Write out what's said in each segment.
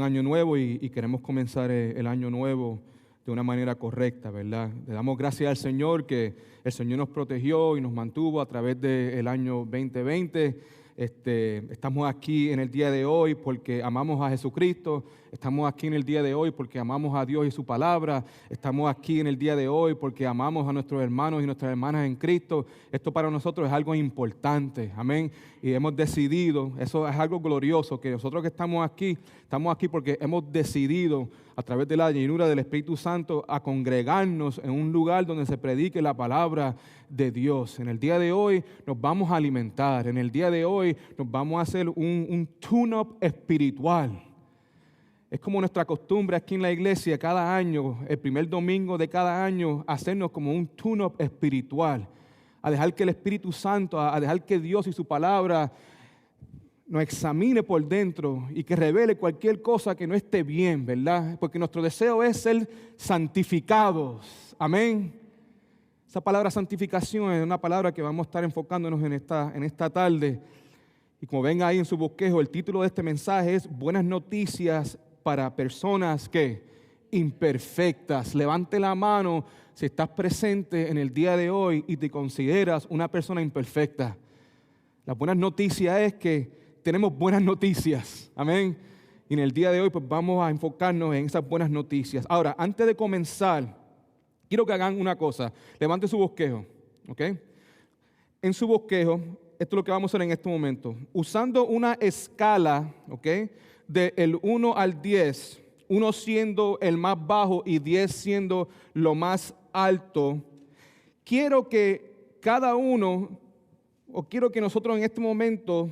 un año nuevo y queremos comenzar el año nuevo de una manera correcta, ¿verdad? Le damos gracias al Señor que el Señor nos protegió y nos mantuvo a través del año 2020. Estamos aquí en el día de hoy porque amamos a Jesucristo. Estamos aquí en el día de hoy porque amamos a Dios y su palabra. Estamos aquí en el día de hoy porque amamos a nuestros hermanos y nuestras hermanas en Cristo. Esto para nosotros es algo importante, amén. Y hemos decidido, eso es algo glorioso, que nosotros que estamos aquí porque hemos decidido a través de la llenura del Espíritu Santo a congregarnos en un lugar donde se predique la palabra de Dios. En el día de hoy nos vamos a alimentar, en el día de hoy nos vamos a hacer un tune-up espiritual. Es como nuestra costumbre aquí en la iglesia, cada año, el primer domingo de cada año, hacernos como un tune-up espiritual, a dejar que el Espíritu Santo, a dejar que Dios y su palabra nos examine por dentro y que revele cualquier cosa que no esté bien, ¿verdad? Porque nuestro deseo es ser santificados. Amén. Esa palabra santificación es una palabra que vamos a estar enfocándonos en esta tarde. Y como ven ahí en su bosquejo, el título de este mensaje es Buenas noticias para personas que imperfectas. Levante la mano si estás presente en el día de hoy y te consideras una persona imperfecta. La buena noticia es que tenemos buenas noticias, amén. Y en el día de hoy pues vamos a enfocarnos en esas buenas noticias. Ahora, antes de comenzar, quiero que hagan una cosa. Levante su bosquejo, ¿ok? En su bosquejo, esto es lo que vamos a hacer en este momento. Usando una escala, ¿ok? Del 1 al 10, 1 siendo el más bajo y 10 siendo lo más alto, quiero que cada uno, o quiero que nosotros en este momento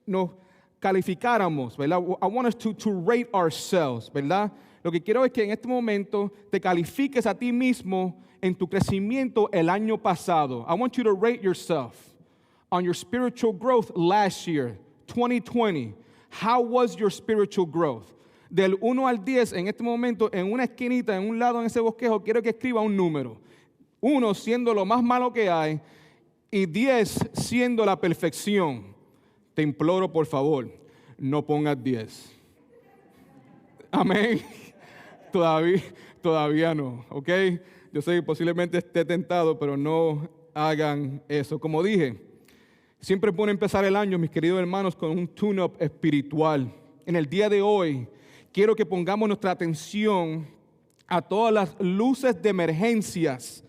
nos calificáramos, ¿verdad? I want us to rate ourselves, ¿verdad? Lo que quiero es que en este momento te califiques a ti mismo en tu crecimiento el año pasado. I want you to rate yourself on your spiritual growth last year, 2020. How was your spiritual growth? Del 1 al 10, en este momento, en una esquinita, en un lado en ese bosquejo, quiero que escriba un número. 1 siendo lo más malo que hay y 10 siendo la perfección. Te imploro, por favor, no pongas 10. Amén. Todavía no, ¿ok? Yo sé que posiblemente esté tentado, pero no hagan eso. Como dije, siempre es bueno empezar el año, mis queridos hermanos, con un tune-up espiritual. En el día de hoy, quiero que pongamos nuestra atención a todas las luces de emergencias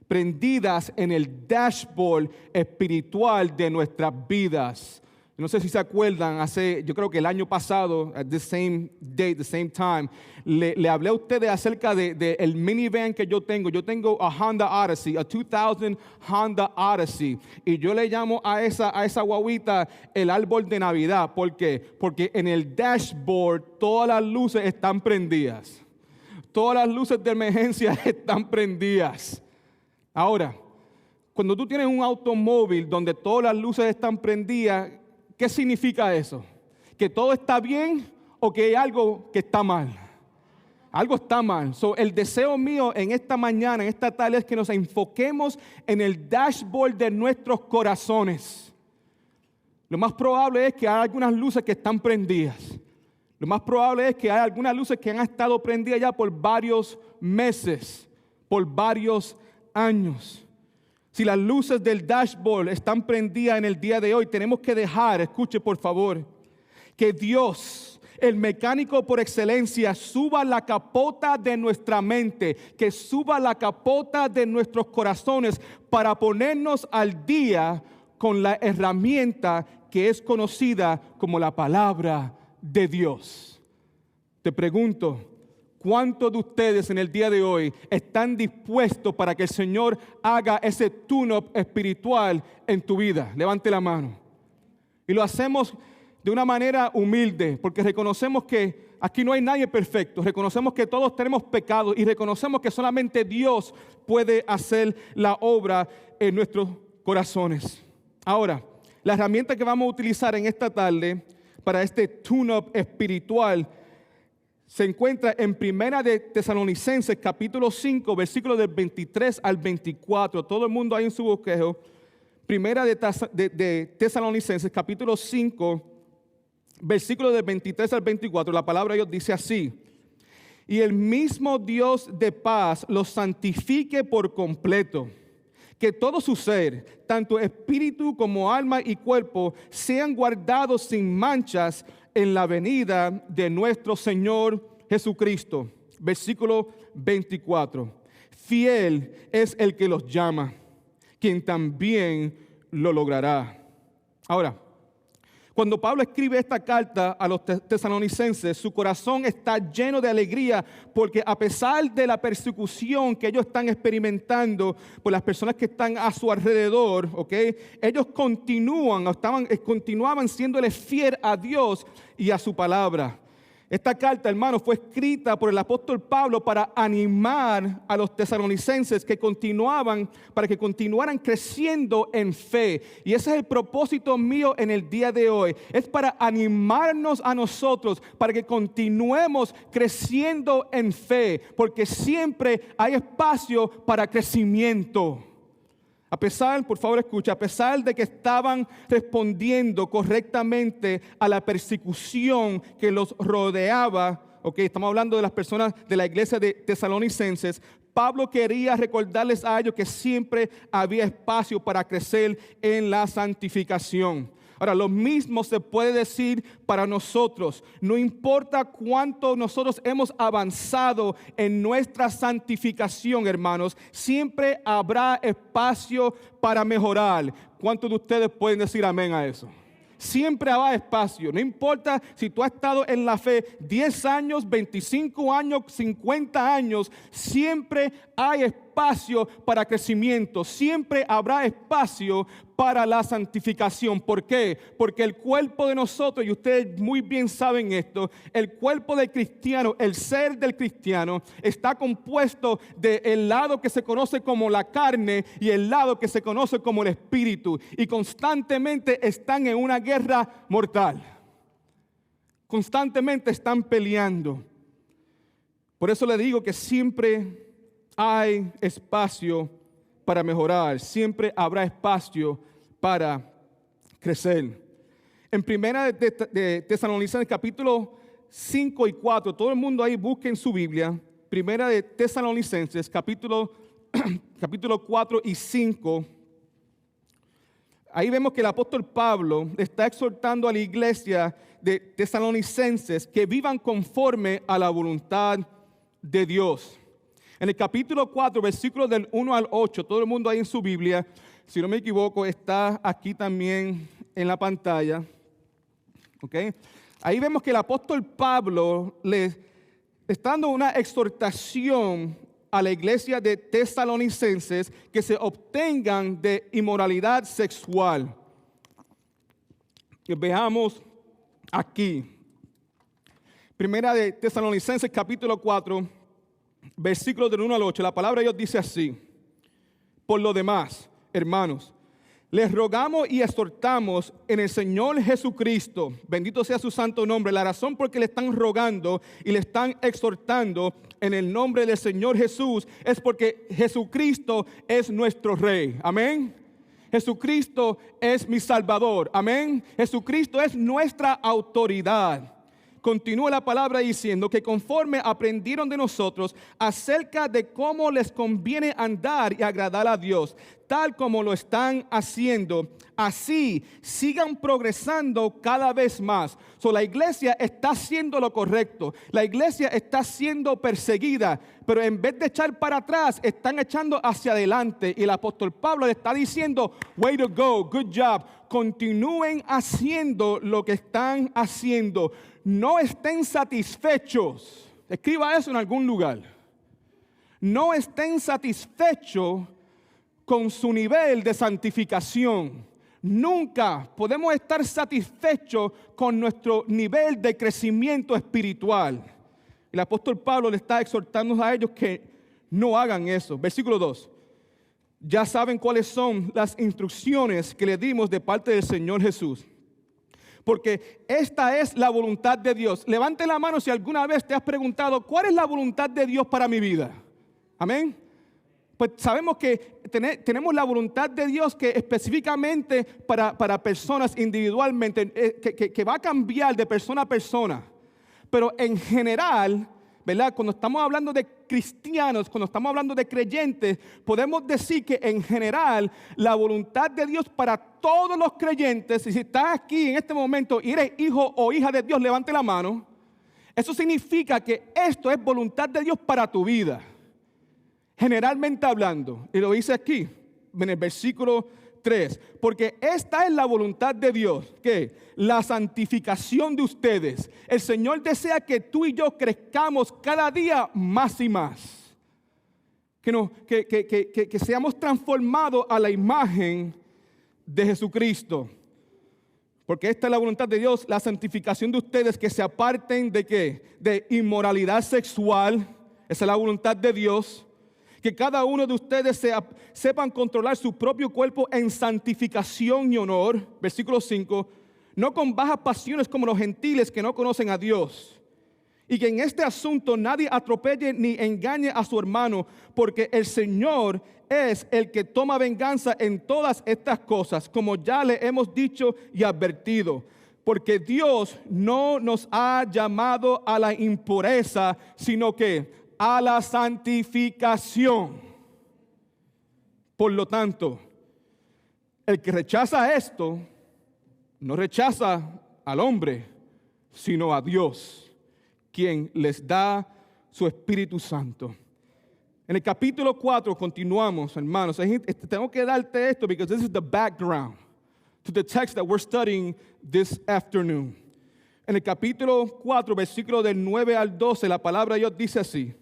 prendidas en el dashboard espiritual de nuestras vidas. No sé si se acuerdan, yo creo que el año pasado, at the same date, the same time, le hablé a ustedes acerca de el minivan que yo tengo. Yo tengo a Honda Odyssey, a 2000 Honda Odyssey. Y yo le llamo a esa guaguita el árbol de Navidad. ¿Por qué? Porque en el dashboard todas las luces están prendidas. Todas las luces de emergencia están prendidas. Ahora, cuando tú tienes un automóvil donde todas las luces están prendidas, ¿qué significa eso? ¿Que todo está bien o que hay algo que está mal? Algo está mal. El deseo mío en esta mañana, en esta tarde, es que nos enfoquemos en el dashboard de nuestros corazones. Lo más probable es que hay algunas luces que están prendidas. Lo más probable es que hay algunas luces que han estado prendidas ya por varios meses, por varios años. Si las luces del dashboard están prendidas en el día de hoy, tenemos que dejar, escuche por favor, que Dios, el mecánico por excelencia, suba la capota de nuestra mente, que suba la capota de nuestros corazones para ponernos al día con la herramienta que es conocida como la palabra de Dios. Te pregunto, ¿cuántos de ustedes en el día de hoy están dispuestos para que el Señor haga ese tune-up espiritual en tu vida? Levante la mano. Y lo hacemos de una manera humilde, porque reconocemos que aquí no hay nadie perfecto. Reconocemos que todos tenemos pecados y reconocemos que solamente Dios puede hacer la obra en nuestros corazones. Ahora, la herramienta que vamos a utilizar en esta tarde para este tune-up espiritual se encuentra en Primera de Tesalonicenses, capítulo 5, versículos del 23 al 24. Todo el mundo ahí en su bosquejo. Primera de Tesalonicenses, capítulo 5, versículo del 23 al 24, la palabra de Dios dice así: y el mismo Dios de paz los santifique por completo, que todo su ser, tanto espíritu como alma y cuerpo, sean guardados sin manchas en la venida de nuestro Señor Jesucristo. Versículo 24. Fiel es el que los llama, quien también lo logrará. Ahora, cuando Pablo escribe esta carta a los tesalonicenses, su corazón está lleno de alegría porque a pesar de la persecución que ellos están experimentando por las personas que están a su alrededor, ellos continuaban siéndole fiel a Dios y a su palabra. Esta carta, hermanos, fue escrita por el apóstol Pablo para animar a los tesalonicenses para que continuaran creciendo en fe. Y ese es el propósito mío en el día de hoy. Es para animarnos a nosotros, para que continuemos creciendo en fe, porque siempre hay espacio para crecimiento. A pesar de que estaban respondiendo correctamente a la persecución que los rodeaba, estamos hablando de las personas de la iglesia de Tesalonicenses, Pablo quería recordarles a ellos que siempre había espacio para crecer en la santificación. Ahora, lo mismo se puede decir para nosotros. No importa cuánto nosotros hemos avanzado en nuestra santificación, hermanos, siempre habrá espacio para mejorar. ¿Cuántos de ustedes pueden decir amén a eso? Siempre habrá espacio. No importa si tú has estado en la fe 10 años, 25 años, 50 años, siempre hay espacio para crecimiento. Siempre habrá espacio para la santificación. ¿Por qué? Porque el cuerpo de nosotros, y ustedes muy bien saben esto, el cuerpo del cristiano, el ser del cristiano, está compuesto del lado que se conoce como la carne y el lado que se conoce como el espíritu. Y constantemente están en una guerra mortal. Constantemente están peleando. Por eso le digo que siempre hay espacio para mejorar, siempre habrá espacio para crecer. En primera de Tesalonicenses capítulo 5 y 4, todo el mundo ahí busque en su Biblia, primera de Tesalonicenses capítulo 4 y 5, ahí vemos que el apóstol Pablo está exhortando a la iglesia de Tesalonicenses que vivan conforme a la voluntad de Dios. En el capítulo 4, versículos del 1 al 8, todo el mundo ahí en su Biblia, si no me equivoco, está aquí también en la pantalla. Ahí vemos que el apóstol Pablo le está dando una exhortación a la iglesia de Tesalonicenses que se obtengan de inmoralidad sexual. Veamos aquí. Primera de Tesalonicenses capítulo 4, versículos del 1 al 8, la palabra de Dios dice así: por lo demás, hermanos, les rogamos y exhortamos en el Señor Jesucristo, bendito sea su santo nombre. La razón por que le están rogando y le están exhortando en el nombre del Señor Jesús es porque Jesucristo es nuestro Rey. Amén. Jesucristo es mi Salvador. Amén. Jesucristo es nuestra autoridad. Continúa la palabra diciendo que conforme aprendieron de nosotros acerca de cómo les conviene andar y agradar a Dios, tal como lo están haciendo, así sigan progresando cada vez más. La iglesia está haciendo lo correcto. La iglesia está siendo perseguida, pero en vez de echar para atrás, están echando hacia adelante. Y el apóstol Pablo le está diciendo: way to go, good job. Continúen haciendo lo que están haciendo. No estén satisfechos. Escriba eso en algún lugar. No estén satisfechos con su nivel de santificación. Nunca podemos estar satisfechos con nuestro nivel de crecimiento espiritual. El apóstol Pablo le está exhortando a ellos que no hagan eso. Versículo 2. Ya saben cuáles son las instrucciones que le dimos de parte del Señor Jesús. Porque esta es la voluntad de Dios. Levante la mano si alguna vez te has preguntado: ¿cuál es la voluntad de Dios para mi vida? Amén. pues sabemos que tenemos la voluntad de Dios que específicamente para personas individualmente, que va a cambiar de persona a persona. Pero en general, ¿verdad? Cuando estamos hablando de cristianos, cuando estamos hablando de creyentes, podemos decir que en general la voluntad de Dios para todos los creyentes, y si estás aquí en este momento y eres hijo o hija de Dios, levante la mano. Eso significa que esto es voluntad de Dios para tu vida. Generalmente hablando, y lo dice aquí, en el versículo 3, porque esta es la voluntad de Dios, que la santificación de ustedes. El Señor desea que tú y yo crezcamos cada día más y más. Que seamos transformados a la imagen de Jesucristo. Porque esta es la voluntad de Dios, la santificación de ustedes, que se aparten de ¿qué? De inmoralidad sexual. Esa es la voluntad de Dios. Que cada uno de ustedes sepan controlar su propio cuerpo en santificación y honor. Versículo 5. No con bajas pasiones como los gentiles que no conocen a Dios. Y que en este asunto nadie atropelle ni engañe a su hermano, porque el Señor es el que toma venganza en todas estas cosas, como ya le hemos dicho y advertido. Porque Dios no nos ha llamado a la impureza, sino que a la santificación. Por lo tanto, el que rechaza esto, no rechaza al hombre, sino a Dios, quien les da su Espíritu Santo. En el capítulo 4 continuamos, hermanos. Tengo que darte esto because this is the background to the text that we're studying this afternoon. En el capítulo 4, versículo del 9 al 12, la palabra de Dios dice así.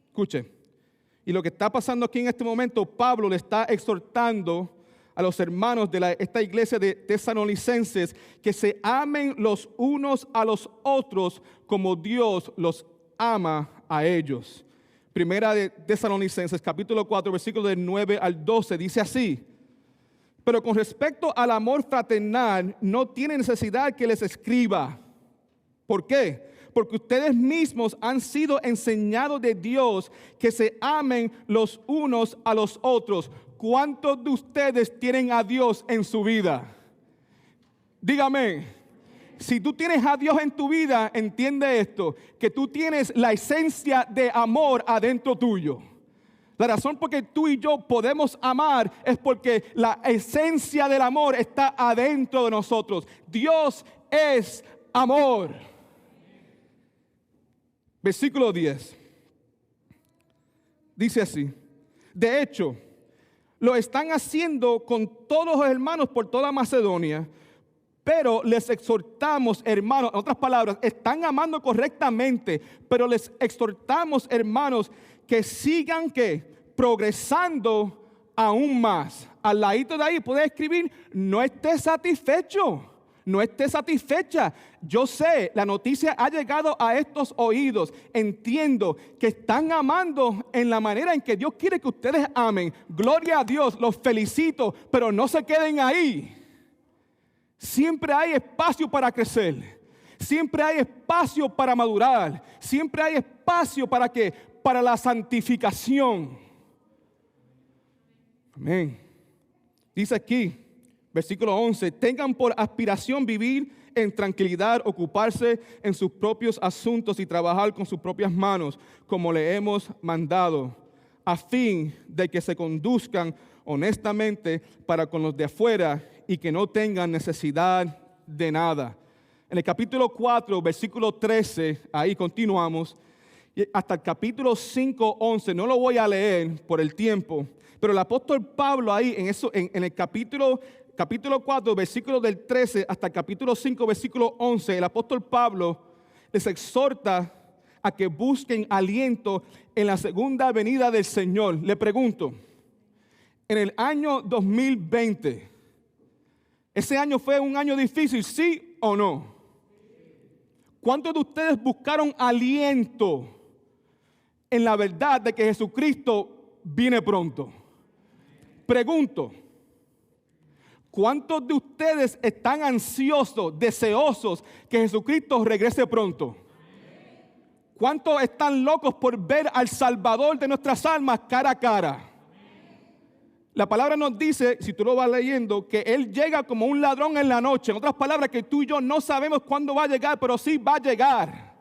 Escuche. Y lo que está pasando aquí en este momento, Pablo le está exhortando a los hermanos de esta iglesia de tesalonicenses que se amen los unos a los otros como Dios los ama a ellos. Primera de Tesalonicenses, capítulo 4, versículo del 9 al 12, dice así. Pero con respecto al amor fraternal, no tiene necesidad que les escriba. ¿Por qué? Porque ustedes mismos han sido enseñados de Dios que se amen los unos a los otros. ¿Cuántos de ustedes tienen a Dios en su vida? Dígame, si tú tienes a Dios en tu vida, entiende esto, que tú tienes la esencia de amor adentro tuyo. La razón por que tú y yo podemos amar es porque la esencia del amor está adentro de nosotros. Dios es amor. Versículo 10. Dice así. De hecho, lo están haciendo con todos los hermanos por toda Macedonia, pero les exhortamos, hermanos, en otras palabras, están amando correctamente, pero les exhortamos, hermanos, que sigan progresando aún más. Al ladito de ahí puede escribir, no esté satisfecho. No esté satisfecha. Yo sé, la noticia ha llegado a estos oídos. Entiendo que están amando en la manera en que Dios quiere que ustedes amen. Gloria a Dios, los felicito, pero no se queden ahí. Siempre hay espacio para crecer. Siempre hay espacio para madurar. Siempre hay espacio para ¿qué? Para la santificación. Amén. Dice aquí. Versículo 11, tengan por aspiración vivir en tranquilidad, ocuparse en sus propios asuntos y trabajar con sus propias manos, como le hemos mandado, a fin de que se conduzcan honestamente para con los de afuera y que no tengan necesidad de nada. En el capítulo 4, versículo 13, ahí continuamos, hasta el capítulo 5, 11, no lo voy a leer por el tiempo, pero el apóstol Pablo ahí, en el capítulo 4, versículo del 13 hasta el capítulo 5, versículo 11, el apóstol Pablo les exhorta a que busquen aliento en la segunda venida del Señor. Le pregunto, en el año 2020, ¿ese año fue un año difícil, sí o no? ¿Cuántos de ustedes buscaron aliento en la verdad de que Jesucristo viene pronto? Pregunto, ¿cuántos de ustedes están ansiosos, deseosos que Jesucristo regrese pronto? ¿Cuántos están locos por ver al Salvador de nuestras almas cara a cara? La palabra nos dice, si tú lo vas leyendo, que Él llega como un ladrón en la noche. En otras palabras, que tú y yo no sabemos cuándo va a llegar, pero sí va a llegar.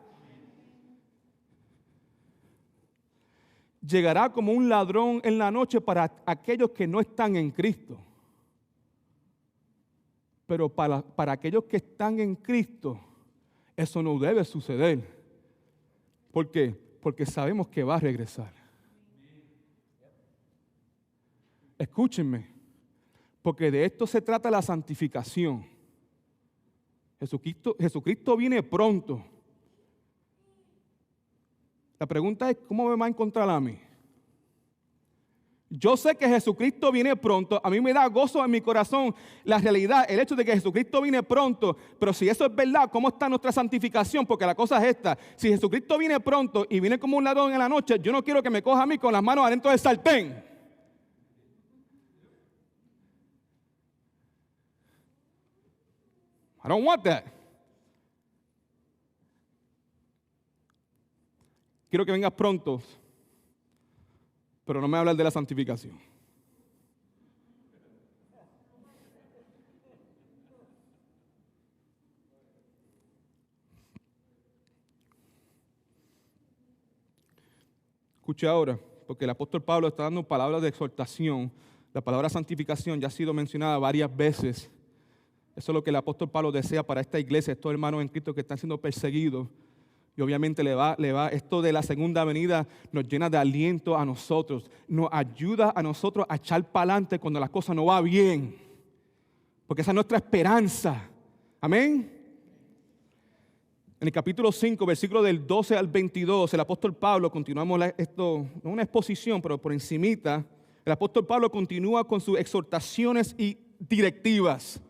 Llegará como un ladrón en la noche para aquellos que no están en Cristo. Pero para aquellos que están en Cristo, eso no debe suceder. ¿Por qué? Porque sabemos que va a regresar. Escúchenme, porque de esto se trata la santificación. Jesucristo viene pronto. La pregunta es, ¿cómo me va a encontrar a mí? Yo sé que Jesucristo viene pronto. A mí me da gozo en mi corazón la realidad, el hecho de que Jesucristo viene pronto. Pero si eso es verdad, ¿cómo está nuestra santificación? Porque la cosa es esta. Si Jesucristo viene pronto y viene como un ladrón en la noche, yo no quiero que me coja a mí con las manos adentro del sartén. I don't want that. Quiero que vengas pronto, pero no me hables de la santificación. Escuche ahora, porque el apóstol Pablo está dando palabras de exhortación. La palabra santificación ya ha sido mencionada varias veces. Eso es lo que el apóstol Pablo desea para esta iglesia, estos hermanos en Cristo que están siendo perseguidos. Y obviamente esto de la segunda venida nos llena de aliento a nosotros, nos ayuda a nosotros a echar para adelante cuando las cosas no van bien. Porque esa es nuestra esperanza. Amén. En el capítulo 5, versículo del 12 al 22, el apóstol Pablo, continuamos esto, no una exposición, pero por encimita, el apóstol Pablo continúa con sus exhortaciones y directivas.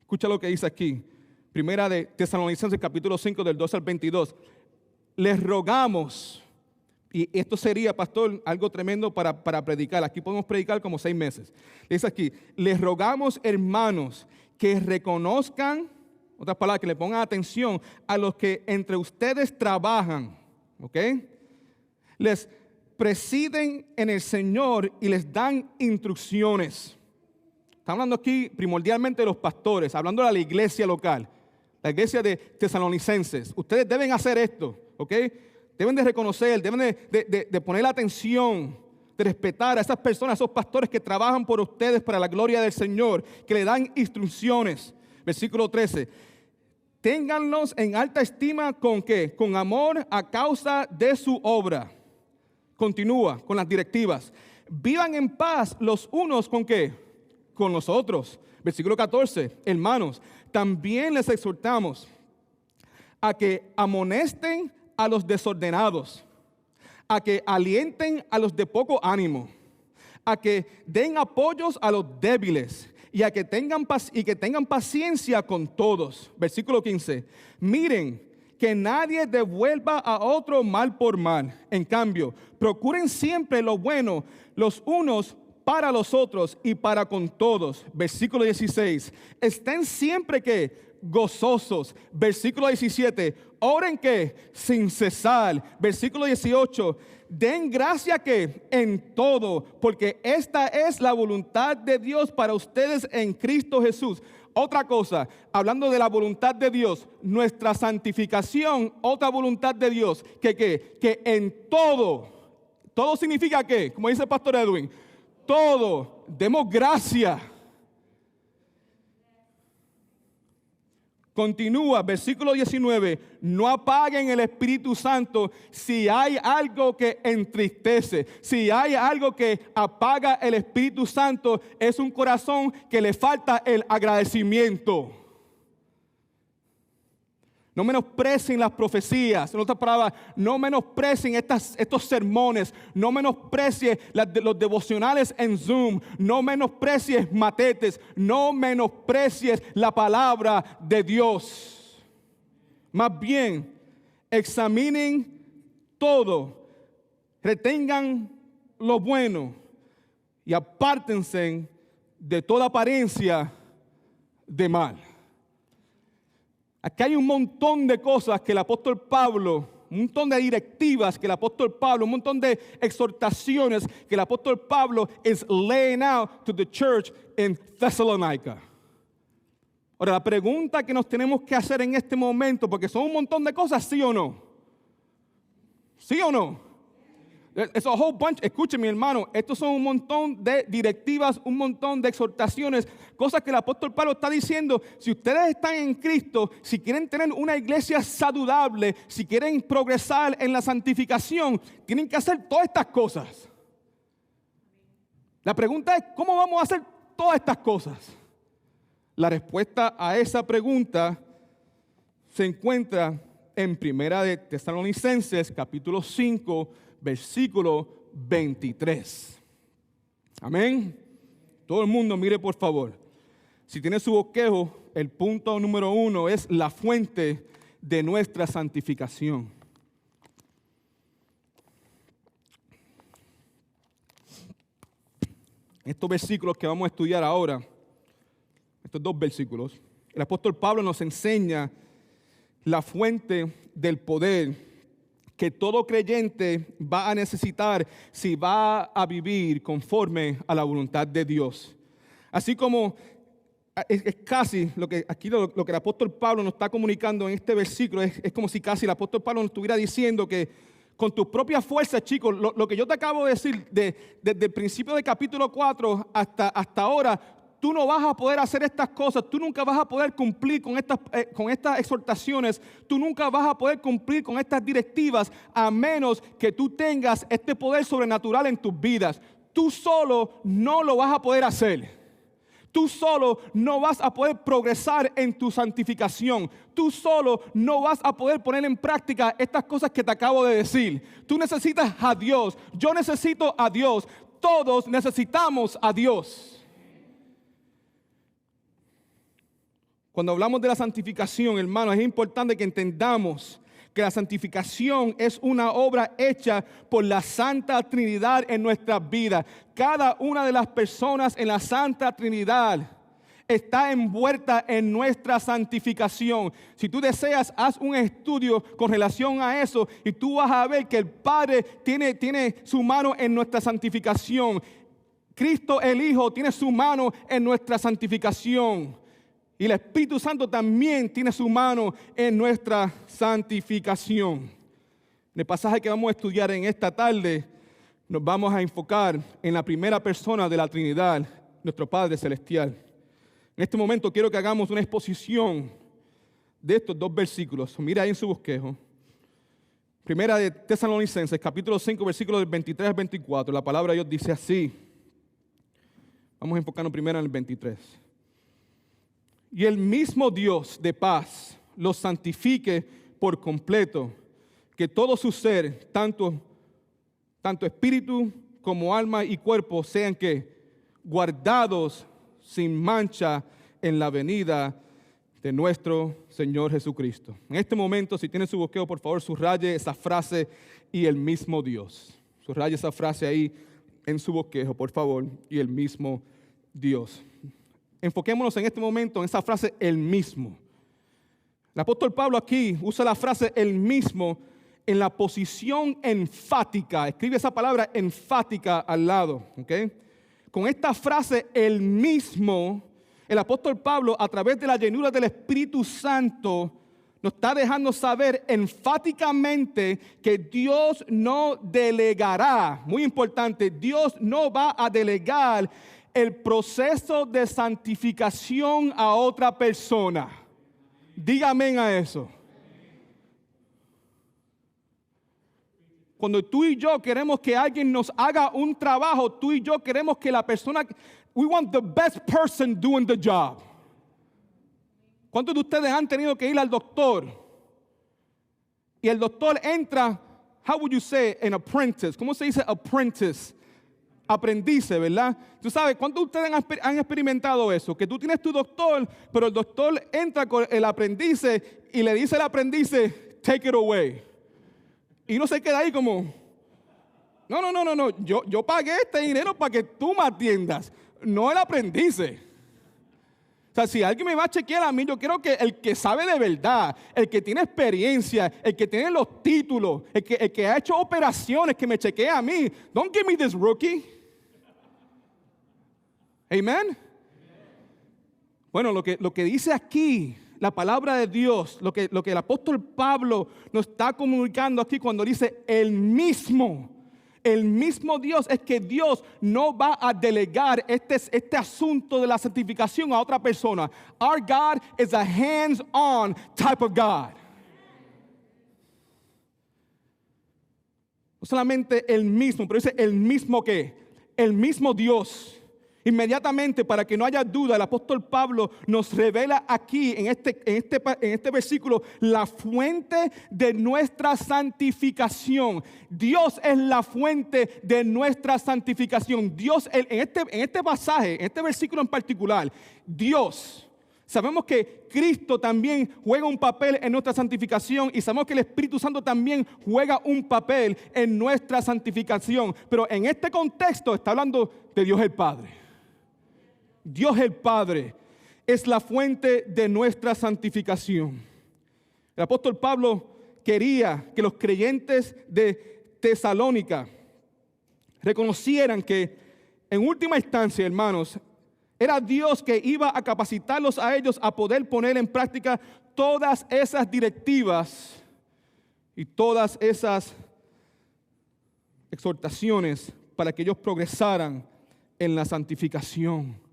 Escucha lo que dice aquí. Primera de Tesalonicenses, capítulo 5, del 12 al 22. Les rogamos, y esto sería, pastor, algo tremendo para predicar. Aquí podemos predicar como 6 meses. Dice aquí, les rogamos, hermanos, que reconozcan, otras palabras, que le pongan atención a los que entre ustedes trabajan, ¿ok? Les presiden en el Señor y les dan instrucciones. Está hablando aquí primordialmente de los pastores, hablando de la iglesia local, la iglesia de Tesalonicenses. Ustedes deben hacer esto, ¿ok? Deben de reconocer, deben de poner la atención, de respetar a esas personas, a esos pastores que trabajan por ustedes para la gloria del Señor, que le dan instrucciones. Versículo 13. Ténganlos en alta estima ¿con qué? Con amor a causa de su obra. Continúa con las directivas. Vivan en paz los unos ¿con qué? Con los otros. Versículo 14. Hermanos, también les exhortamos a que amonesten a los desordenados, a que alienten a los de poco ánimo, a que den apoyos a los débiles y a que tengan paciencia con todos. Versículo 15. Miren que nadie devuelva a otro mal por mal. En cambio, procuren siempre lo bueno los unos para los otros y para con todos. Versículo 16. Estén siempre que gozosos. Versículo 17. Oren que sin cesar. Versículo 18. Den gracia que en todo, porque esta es la voluntad de Dios para ustedes en Cristo Jesús. Otra cosa, hablando de la voluntad de Dios, nuestra santificación, otra voluntad de Dios, que en todo significa que, como dice el pastor Edwin, todo, demos gracia. Continúa, versículo 19, no apaguen el Espíritu Santo si hay algo que entristece, si hay algo que apaga el Espíritu Santo, es un corazón que le falta el agradecimiento. No menosprecien las profecías, en otras palabras, no menosprecien estos sermones, no menosprecien los devocionales en Zoom, no menosprecies matetes, no menosprecies la palabra de Dios. Más bien, examinen todo, retengan lo bueno y apártense de toda apariencia de mal. Aquí hay un montón de cosas que el apóstol Pablo un montón de directivas que el apóstol Pablo, un montón de exhortaciones que el apóstol Pablo is laying out to the church in Thessalonica. Ahora, la pregunta que nos tenemos que hacer en este momento, porque son un montón de cosas, ¿sí o no? ¿Sí o no? Es a whole bunch. Escuchen, mi hermano, estos son un montón de directivas, un montón de exhortaciones, cosas que el apóstol Pablo está diciendo. Si ustedes están en Cristo, si quieren tener una iglesia saludable, si quieren progresar en la santificación, tienen que hacer todas estas cosas. La pregunta es, ¿cómo vamos a hacer todas estas cosas? La respuesta a esa pregunta se encuentra en Primera de Tesalonicenses, capítulo 5, versículo 23. Amén. Todo el mundo mire por favor. Si tiene su bosquejo, el punto número 1 es la fuente de nuestra santificación. Estos versículos que vamos a estudiar ahora, estos dos versículos, el apóstol Pablo nos enseña la fuente del poder que todo creyente va a necesitar si va a vivir conforme a la voluntad de Dios. Así como es casi lo que aquí lo que el apóstol Pablo nos está comunicando en este versículo, es como si casi el apóstol Pablo nos estuviera diciendo que con tus propias fuerzas, chicos, lo que yo te acabo de decir desde el principio del capítulo 4 hasta ahora, tú no vas a poder hacer estas cosas, tú nunca vas a poder cumplir con estas exhortaciones, tú nunca vas a poder cumplir con estas directivas a menos que tú tengas este poder sobrenatural en tus vidas. Tú solo no lo vas a poder hacer. Tú solo no vas a poder progresar en tu santificación. Tú solo no vas a poder poner en práctica estas cosas que te acabo de decir. Tú necesitas a Dios. Yo necesito a Dios. Todos necesitamos a Dios. Cuando hablamos de la santificación, hermanos, es importante que entendamos que la santificación es una obra hecha por la Santa Trinidad en nuestras vidas. Cada una de las personas en la Santa Trinidad está envuelta en nuestra santificación. Si tú deseas, haz un estudio con relación a eso y tú vas a ver que el Padre tiene su mano en nuestra santificación. Cristo el Hijo tiene su mano en nuestra santificación. Y el Espíritu Santo también tiene su mano en nuestra santificación. En el pasaje que vamos a estudiar en esta tarde, nos vamos a enfocar en la primera persona de la Trinidad, nuestro Padre Celestial. En este momento quiero que hagamos una exposición de estos dos versículos. Mira ahí en su bosquejo. Primera de Tesalonicenses, capítulo 5, versículos del 23 al 24. La palabra de Dios dice así. Vamos a enfocarnos primero en el 23. Y el mismo Dios de paz los santifique por completo, que todo su ser, tanto espíritu como alma y cuerpo, sean que guardados sin mancha en la venida de nuestro Señor Jesucristo. En este momento, si tiene su bosquejo, por favor, subraye esa frase y el mismo Dios. Subraye esa frase ahí en su bosquejo, por favor, y el mismo Dios. Enfoquémonos en este momento en esa frase, el mismo. El apóstol Pablo aquí usa la frase el mismo en la posición enfática. Escribe esa palabra enfática al lado. ¿Okay? Con esta frase, el mismo, el apóstol Pablo, a través de la llenura del Espíritu Santo, nos está dejando saber enfáticamente que Dios no delegará. Muy importante, Dios no va a delegar el proceso de santificación a otra persona. Dígame a eso. Cuando tú y yo queremos que alguien nos haga un trabajo, tú y yo queremos que la persona, we want the best person doing the job. ¿Cuántos de ustedes han tenido que ir al doctor? Y el doctor entra, how would you say, an apprentice? ¿Cómo se dice apprentice? Aprendice, ¿verdad? Tú sabes, ¿cuántos de ustedes han experimentado eso? Que tú tienes tu doctor, pero el doctor entra con el aprendice y le dice al aprendice, take it away. Y uno se queda ahí como, no, yo pagué este dinero para que tú me atiendas, no el aprendice. sea, si alguien me va a chequear a mí, yo quiero que el que sabe de verdad, el que tiene experiencia, el que tiene los títulos, el que ha hecho operaciones, que me chequee a mí. Don't give me this rookie. Amen. Bueno, lo que dice aquí la palabra de Dios, lo que el apóstol Pablo nos está comunicando aquí cuando dice el mismo Dios, es que Dios no va a delegar este asunto de la santificación a otra persona. Our God is a hands-on type of God. No solamente el mismo, pero dice el mismo ¿qué? El mismo Dios. Inmediatamente, para que no haya duda, el apóstol Pablo nos revela aquí en este versículo la fuente de nuestra santificación. Dios es la fuente de nuestra santificación. Dios, en este pasaje, en este versículo en particular, Dios. Sabemos que Cristo también juega un papel en nuestra santificación y sabemos que el Espíritu Santo también juega un papel en nuestra santificación. Pero en este contexto está hablando de Dios el Padre. Dios el Padre es la fuente de nuestra santificación. El apóstol Pablo quería que los creyentes de Tesalónica reconocieran que en última instancia, hermanos, era Dios que iba a capacitarlos a ellos a poder poner en práctica todas esas directivas y todas esas exhortaciones para que ellos progresaran en la santificación.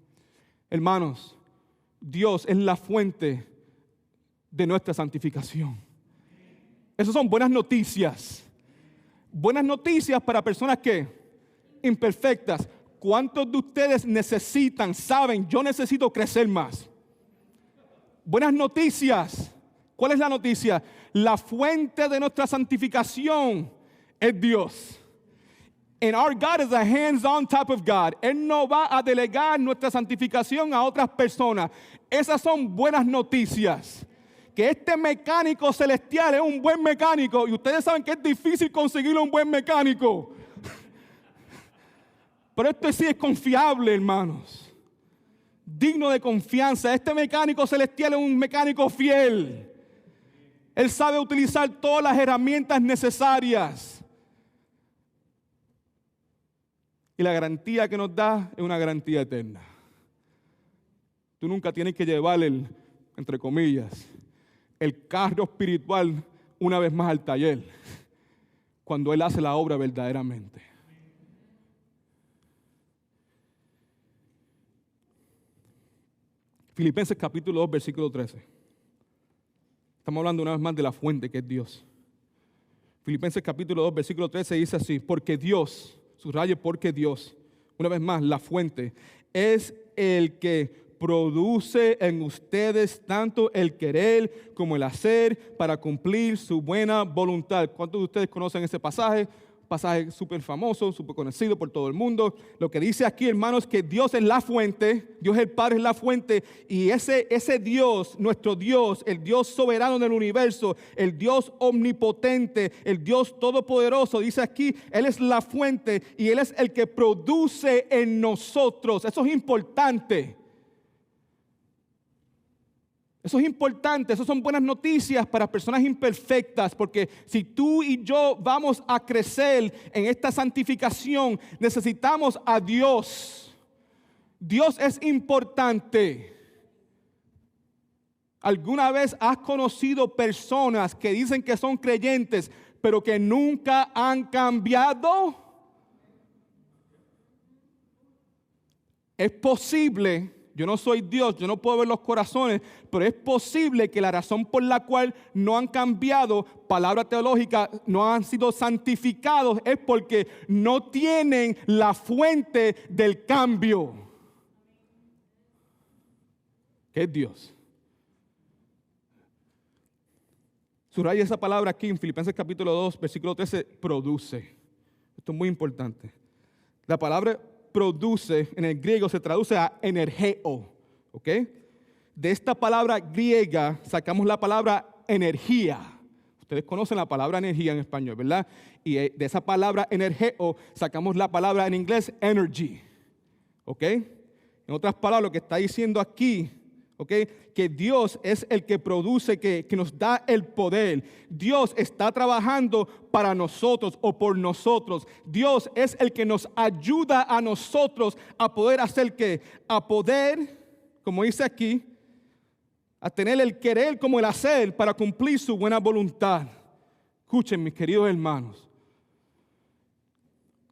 Hermanos, Dios es la fuente de nuestra santificación. Esas son buenas noticias. Buenas noticias para personas que imperfectas. ¿Cuántos de ustedes saben, yo necesito crecer más? Buenas noticias. ¿Cuál es la noticia? La fuente de nuestra santificación es Dios. And our God is a hands-on type of God. Él no va a delegar nuestra santificación a otras personas. Esas son buenas noticias. Que este mecánico celestial es un buen mecánico. Y ustedes saben que es difícil conseguir un buen mecánico. Pero esto sí es confiable, hermanos. Digno de confianza. Este mecánico celestial es un mecánico fiel. Él sabe utilizar todas las herramientas necesarias. Y la garantía que nos da es una garantía eterna. Tú nunca tienes que llevar entre comillas, el carro espiritual una vez más al taller, cuando Él hace la obra verdaderamente. Filipenses capítulo 2, versículo 13. Estamos hablando una vez más de la fuente que es Dios. Filipenses capítulo 2, versículo 13 dice así: porque Dios, subraye, porque Dios, una vez más, la fuente, es el que produce en ustedes tanto el querer como el hacer para cumplir su buena voluntad. ¿Cuántos de ustedes conocen ese pasaje? Pasaje súper famoso, súper conocido por todo el mundo. Lo que dice aquí, hermanos, que Dios es la fuente, Dios el Padre es la fuente, y ese Dios, nuestro Dios, el Dios soberano del universo, el Dios omnipotente, el Dios todopoderoso, dice aquí, Él es la fuente y Él es el que produce en nosotros. Eso es importante. Eso es importante, eso son buenas noticias para personas imperfectas, porque si tú y yo vamos a crecer en esta santificación, necesitamos a Dios. Dios es importante. ¿Alguna vez has conocido personas que dicen que son creyentes, pero que nunca han cambiado? Es posible. Yo no soy Dios, yo no puedo ver los corazones, pero es posible que la razón por la cual no han cambiado, palabra teológica, no han sido santificados, es porque no tienen la fuente del cambio, que es Dios. Subraya esa palabra aquí en Filipenses capítulo 2, versículo 13, produce. Esto es muy importante. La palabra produce, en el griego se traduce a energeo, ¿ok? De esta palabra griega sacamos la palabra energía. Ustedes conocen la palabra energía en español, ¿verdad? Y de esa palabra energeo sacamos la palabra en inglés energy, ¿ok? En otras palabras, lo que está diciendo aquí, ¿ok? Que Dios es el que produce, que nos da el poder. Dios está trabajando para nosotros o por nosotros. Dios es el que nos ayuda a nosotros a poder hacer ¿qué? A poder, como dice aquí, a tener el querer como el hacer para cumplir su buena voluntad. Escuchen, mis queridos hermanos.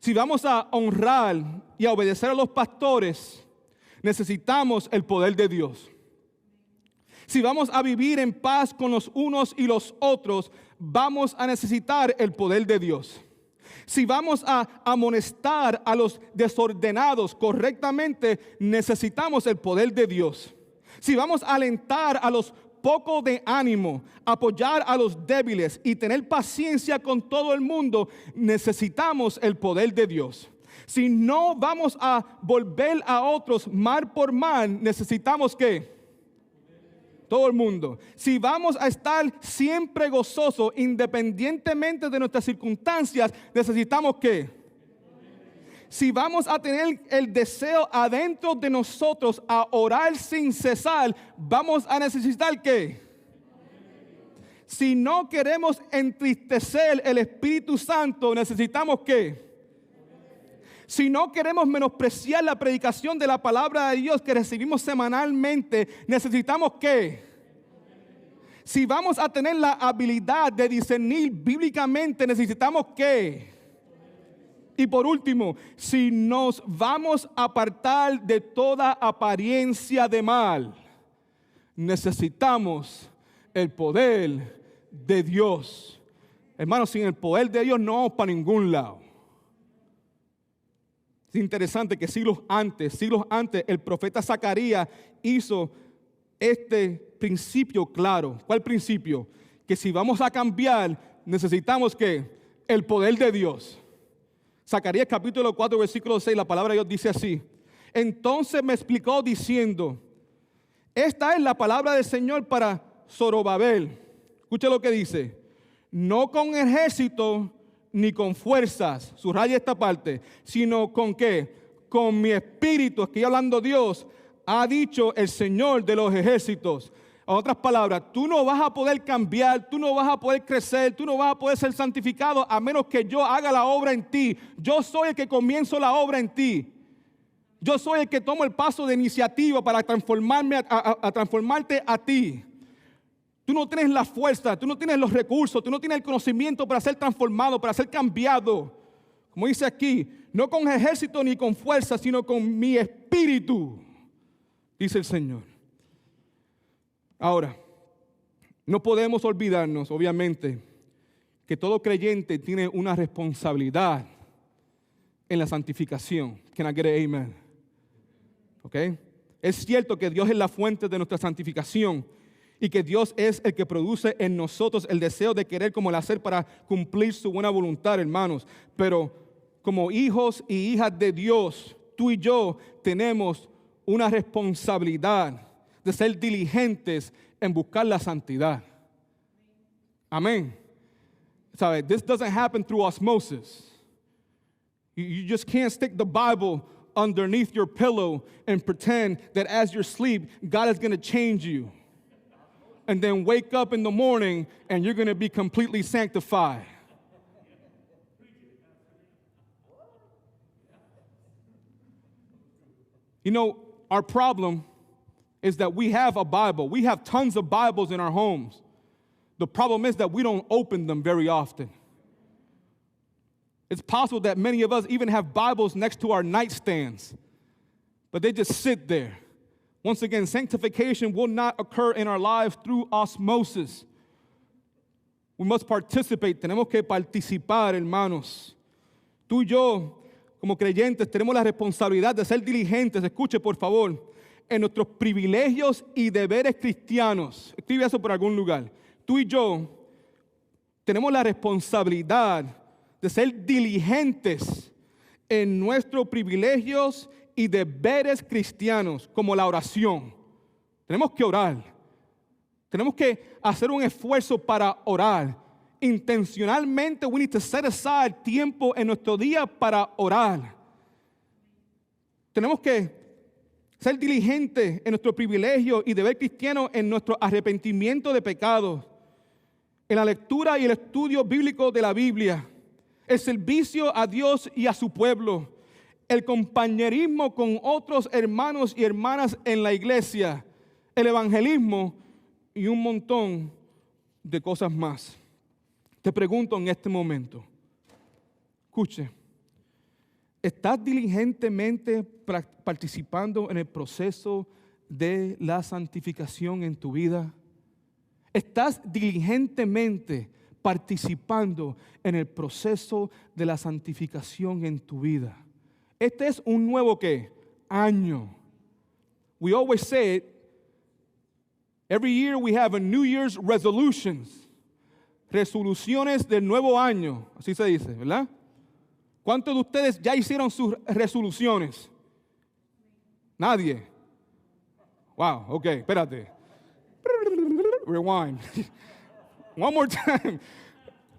Si vamos a honrar y a obedecer a los pastores, necesitamos el poder de Dios. Si vamos a vivir en paz con los unos y los otros, vamos a necesitar el poder de Dios. Si vamos a amonestar a los desordenados correctamente, necesitamos el poder de Dios. Si vamos a alentar a los pocos de ánimo, apoyar a los débiles y tener paciencia con todo el mundo, necesitamos el poder de Dios. Si no vamos a volver a otros mal por mal, necesitamos ¿qué? Todo el mundo. Si vamos a estar siempre gozosos, independientemente de nuestras circunstancias, necesitamos ¿qué? Si vamos a tener el deseo adentro de nosotros a orar sin cesar, vamos a necesitar ¿qué? Si no queremos entristecer el Espíritu Santo, necesitamos ¿qué? Si no queremos menospreciar la predicación de la palabra de Dios que recibimos semanalmente, necesitamos ¿qué? Si vamos a tener la habilidad de discernir bíblicamente, necesitamos ¿qué? Y por último, si nos vamos a apartar de toda apariencia de mal, necesitamos el poder de Dios. Hermanos, sin el poder de Dios no vamos para ningún lado. Es interesante que siglos antes, el profeta Zacarías hizo este principio claro. ¿Cuál principio? Que si vamos a cambiar, necesitamos ¿qué? El poder de Dios. Zacarías capítulo 4, versículo 6, la palabra de Dios dice así. Entonces me explicó diciendo, esta es la palabra del Señor para Zorobabel. Escuche lo que dice. No con ejército ni con fuerzas, subraya esta parte, sino con ¿qué? Con mi espíritu, aquí hablando Dios, ha dicho el Señor de los ejércitos. En otras palabras, tú no vas a poder cambiar, tú no vas a poder crecer, tú no vas a poder ser santificado a menos que yo haga la obra en ti. Yo soy el que comienzo la obra en ti. Yo soy el que tomo el paso de iniciativa para transformarme a transformarte a ti. Tú no tienes la fuerza, tú no tienes los recursos, tú no tienes el conocimiento para ser transformado, para ser cambiado. Como dice aquí, no con ejército ni con fuerza, sino con mi espíritu, dice el Señor. Ahora, no podemos olvidarnos, obviamente, que todo creyente tiene una responsabilidad en la santificación. Can I get an amen? ¿Okay? Es cierto que Dios es la fuente de nuestra santificación y que Dios es el que produce en nosotros el deseo de querer como el hacer para cumplir su buena voluntad, hermanos. Pero como hijos y hijas de Dios, tú y yo tenemos una responsabilidad de ser diligentes en buscar la santidad. Amén. ¿Sabe? This doesn't happen through osmosis. You just can't stick the Bible underneath your pillow and pretend that as you sleep, God is going to change you. And then wake up in the morning and you're going to be completely sanctified. You know, our problem is that we have a Bible. We have tons of Bibles in our homes. The problem is that we don't open them very often. It's possible that many of us even have Bibles next to our nightstands, but they just sit there. Once again, sanctification will not occur in our lives through osmosis. We must participate. Tenemos que participar, hermanos. Tú y yo, como creyentes, tenemos la responsabilidad de ser diligentes. Escuche, por favor, en nuestros privilegios y deberes cristianos. Escribe eso por algún lugar. Tú y yo tenemos la responsabilidad de ser diligentes en nuestros privilegios y deberes cristianos, como la oración. Tenemos que orar. Tenemos que hacer un esfuerzo para orar. Intencionalmente, we need to set aside tiempo en nuestro día para orar. Tenemos que ser diligente en nuestro privilegio y deber cristiano en nuestro arrepentimiento de pecados, en la lectura y el estudio bíblico de la Biblia, el servicio a Dios y a su pueblo, el compañerismo con otros hermanos y hermanas en la iglesia, el evangelismo y un montón de cosas más. Te pregunto en este momento, escuche, ¿estás diligentemente participando en el proceso de la santificación en tu vida? ¿Estás diligentemente participando en el proceso de la santificación en tu vida? Este es un nuevo ¿qué? Año. We always say it. Every year we have a New Year's resolutions. Resoluciones del nuevo año. Así se dice, ¿verdad? ¿Cuántos de ustedes ya hicieron sus resoluciones? Nadie. Wow, ok, espérate. Rewind. One more time.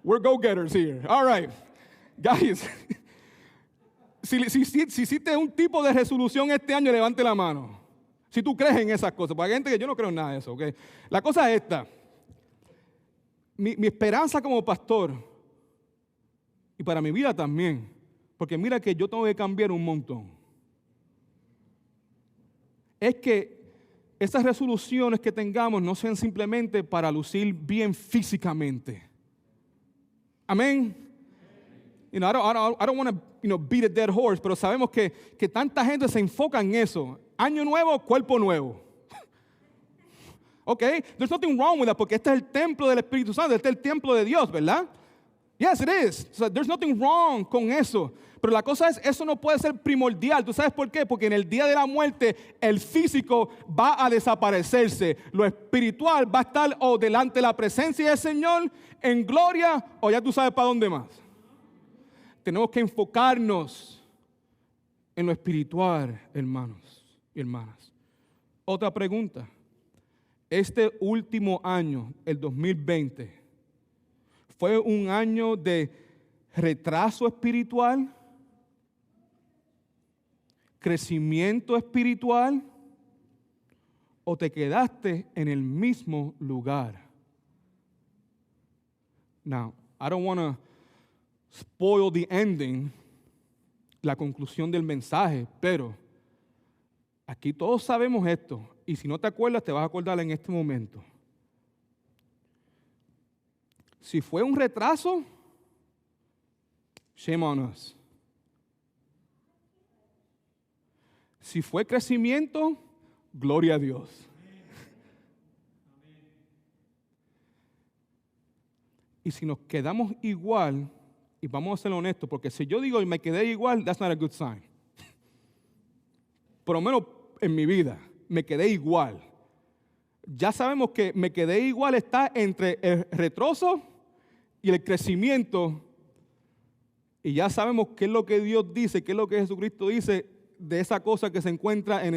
We're go-getters here. All right. Guys, si hiciste un tipo de resolución este año, levante la mano. Si tú crees en esas cosas. Porque hay gente que yo no creo en nada de eso, ¿ok? La cosa es esta. Mi esperanza como pastor, y para mi vida también, porque mira que yo tengo que cambiar un montón, es que esas resoluciones que tengamos no sean simplemente para lucir bien físicamente. Amén. I don't want to beat a dead horse, pero sabemos que tanta gente se enfoca en eso. Año nuevo, cuerpo nuevo. Okay, there's nothing wrong with that, porque este es el templo del Espíritu Santo, este es el templo de Dios, ¿verdad? Yes, it is. So there's nothing wrong con eso. Pero la cosa es, eso no puede ser primordial. ¿Tú sabes por qué? Porque en el día de la muerte, el físico va a desaparecerse. Lo espiritual va a estar o delante de la presencia del Señor en gloria, o ya tú sabes para dónde más. Tenemos que enfocarnos en lo espiritual, hermanos y hermanas. Otra pregunta. Este último año, el 2020, ¿fue un año de retraso espiritual? ¿Crecimiento espiritual? ¿O te quedaste en el mismo lugar? Now, I don't want to spoil the ending, la conclusión del mensaje, pero aquí todos sabemos esto. Y si no te acuerdas, te vas a acordar en este momento. Si fue un retraso, shame on us. Si fue crecimiento, gloria a Dios. Y si nos quedamos igual, y vamos a ser honestos, porque si yo digo y me quedé igual, that's not a good sign. Por lo menos en mi vida, me quedé igual. Ya sabemos que me quedé igual está entre el retroso y el crecimiento. Y ya sabemos qué es lo que Dios dice, qué es lo que Jesucristo dice de esa cosa que se encuentra en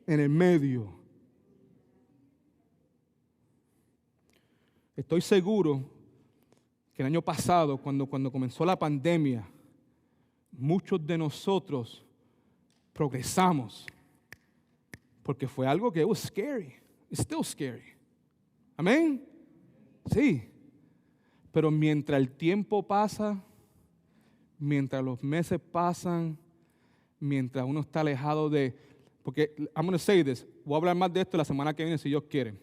el medio. Estoy seguro que el año pasado, cuando comenzó la pandemia, muchos de nosotros progresamos. Porque fue algo que was scary. It's still scary. Amén. Sí. Pero mientras el tiempo pasa, mientras los meses pasan, mientras uno está alejado de... Porque, I'm going to say this, voy a hablar más de esto la semana que viene si Dios quiere.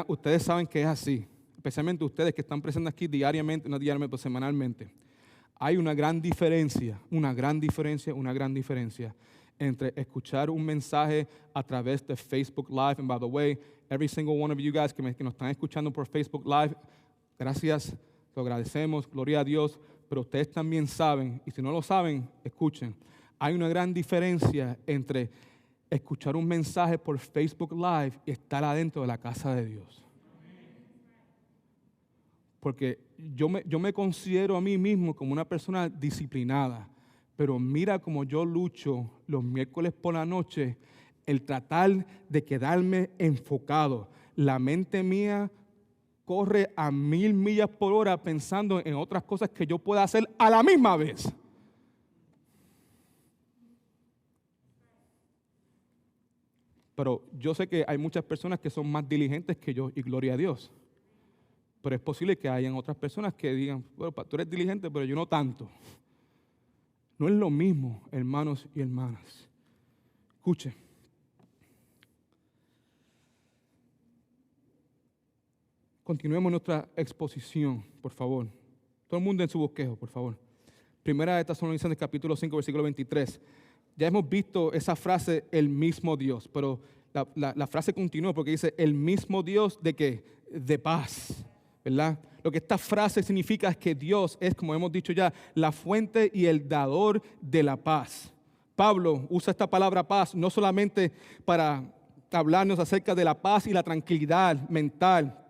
Ustedes saben que es así, especialmente ustedes que están presentes aquí diariamente, no diariamente, pero semanalmente. Hay una gran diferencia entre escuchar un mensaje a través de Facebook Live. And by the way, every single one of you guys que nos están escuchando por Facebook Live, gracias, lo agradecemos, gloria a Dios. Pero ustedes también saben, y si no lo saben, escuchen. Hay una gran diferencia entre escuchar un mensaje por Facebook Live y estar adentro de la casa de Dios. Porque yo me considero a mí mismo como una persona disciplinada. Pero mira cómo yo lucho los miércoles por la noche, el tratar de quedarme enfocado. La mente mía corre a 1000 millas por hora pensando en otras cosas que yo pueda hacer a la misma vez. Pero yo sé que hay muchas personas que son más diligentes que yo, y gloria a Dios. Pero es posible que hayan otras personas que digan, bueno, tú eres diligente, pero yo no tanto. No es lo mismo, hermanos y hermanas. Escuche. Continuemos nuestra exposición, por favor. Todo el mundo en su bosquejo, por favor. Primera de Tesalonicenses, capítulo 5, versículo 23. Ya hemos visto esa frase, el mismo Dios, pero la frase continúa porque dice, el mismo Dios ¿de qué? De paz, ¿verdad? Lo que esta frase significa es que Dios es, como hemos dicho ya, la fuente y el dador de la paz. Pablo usa esta palabra paz no solamente para hablarnos acerca de la paz y la tranquilidad mental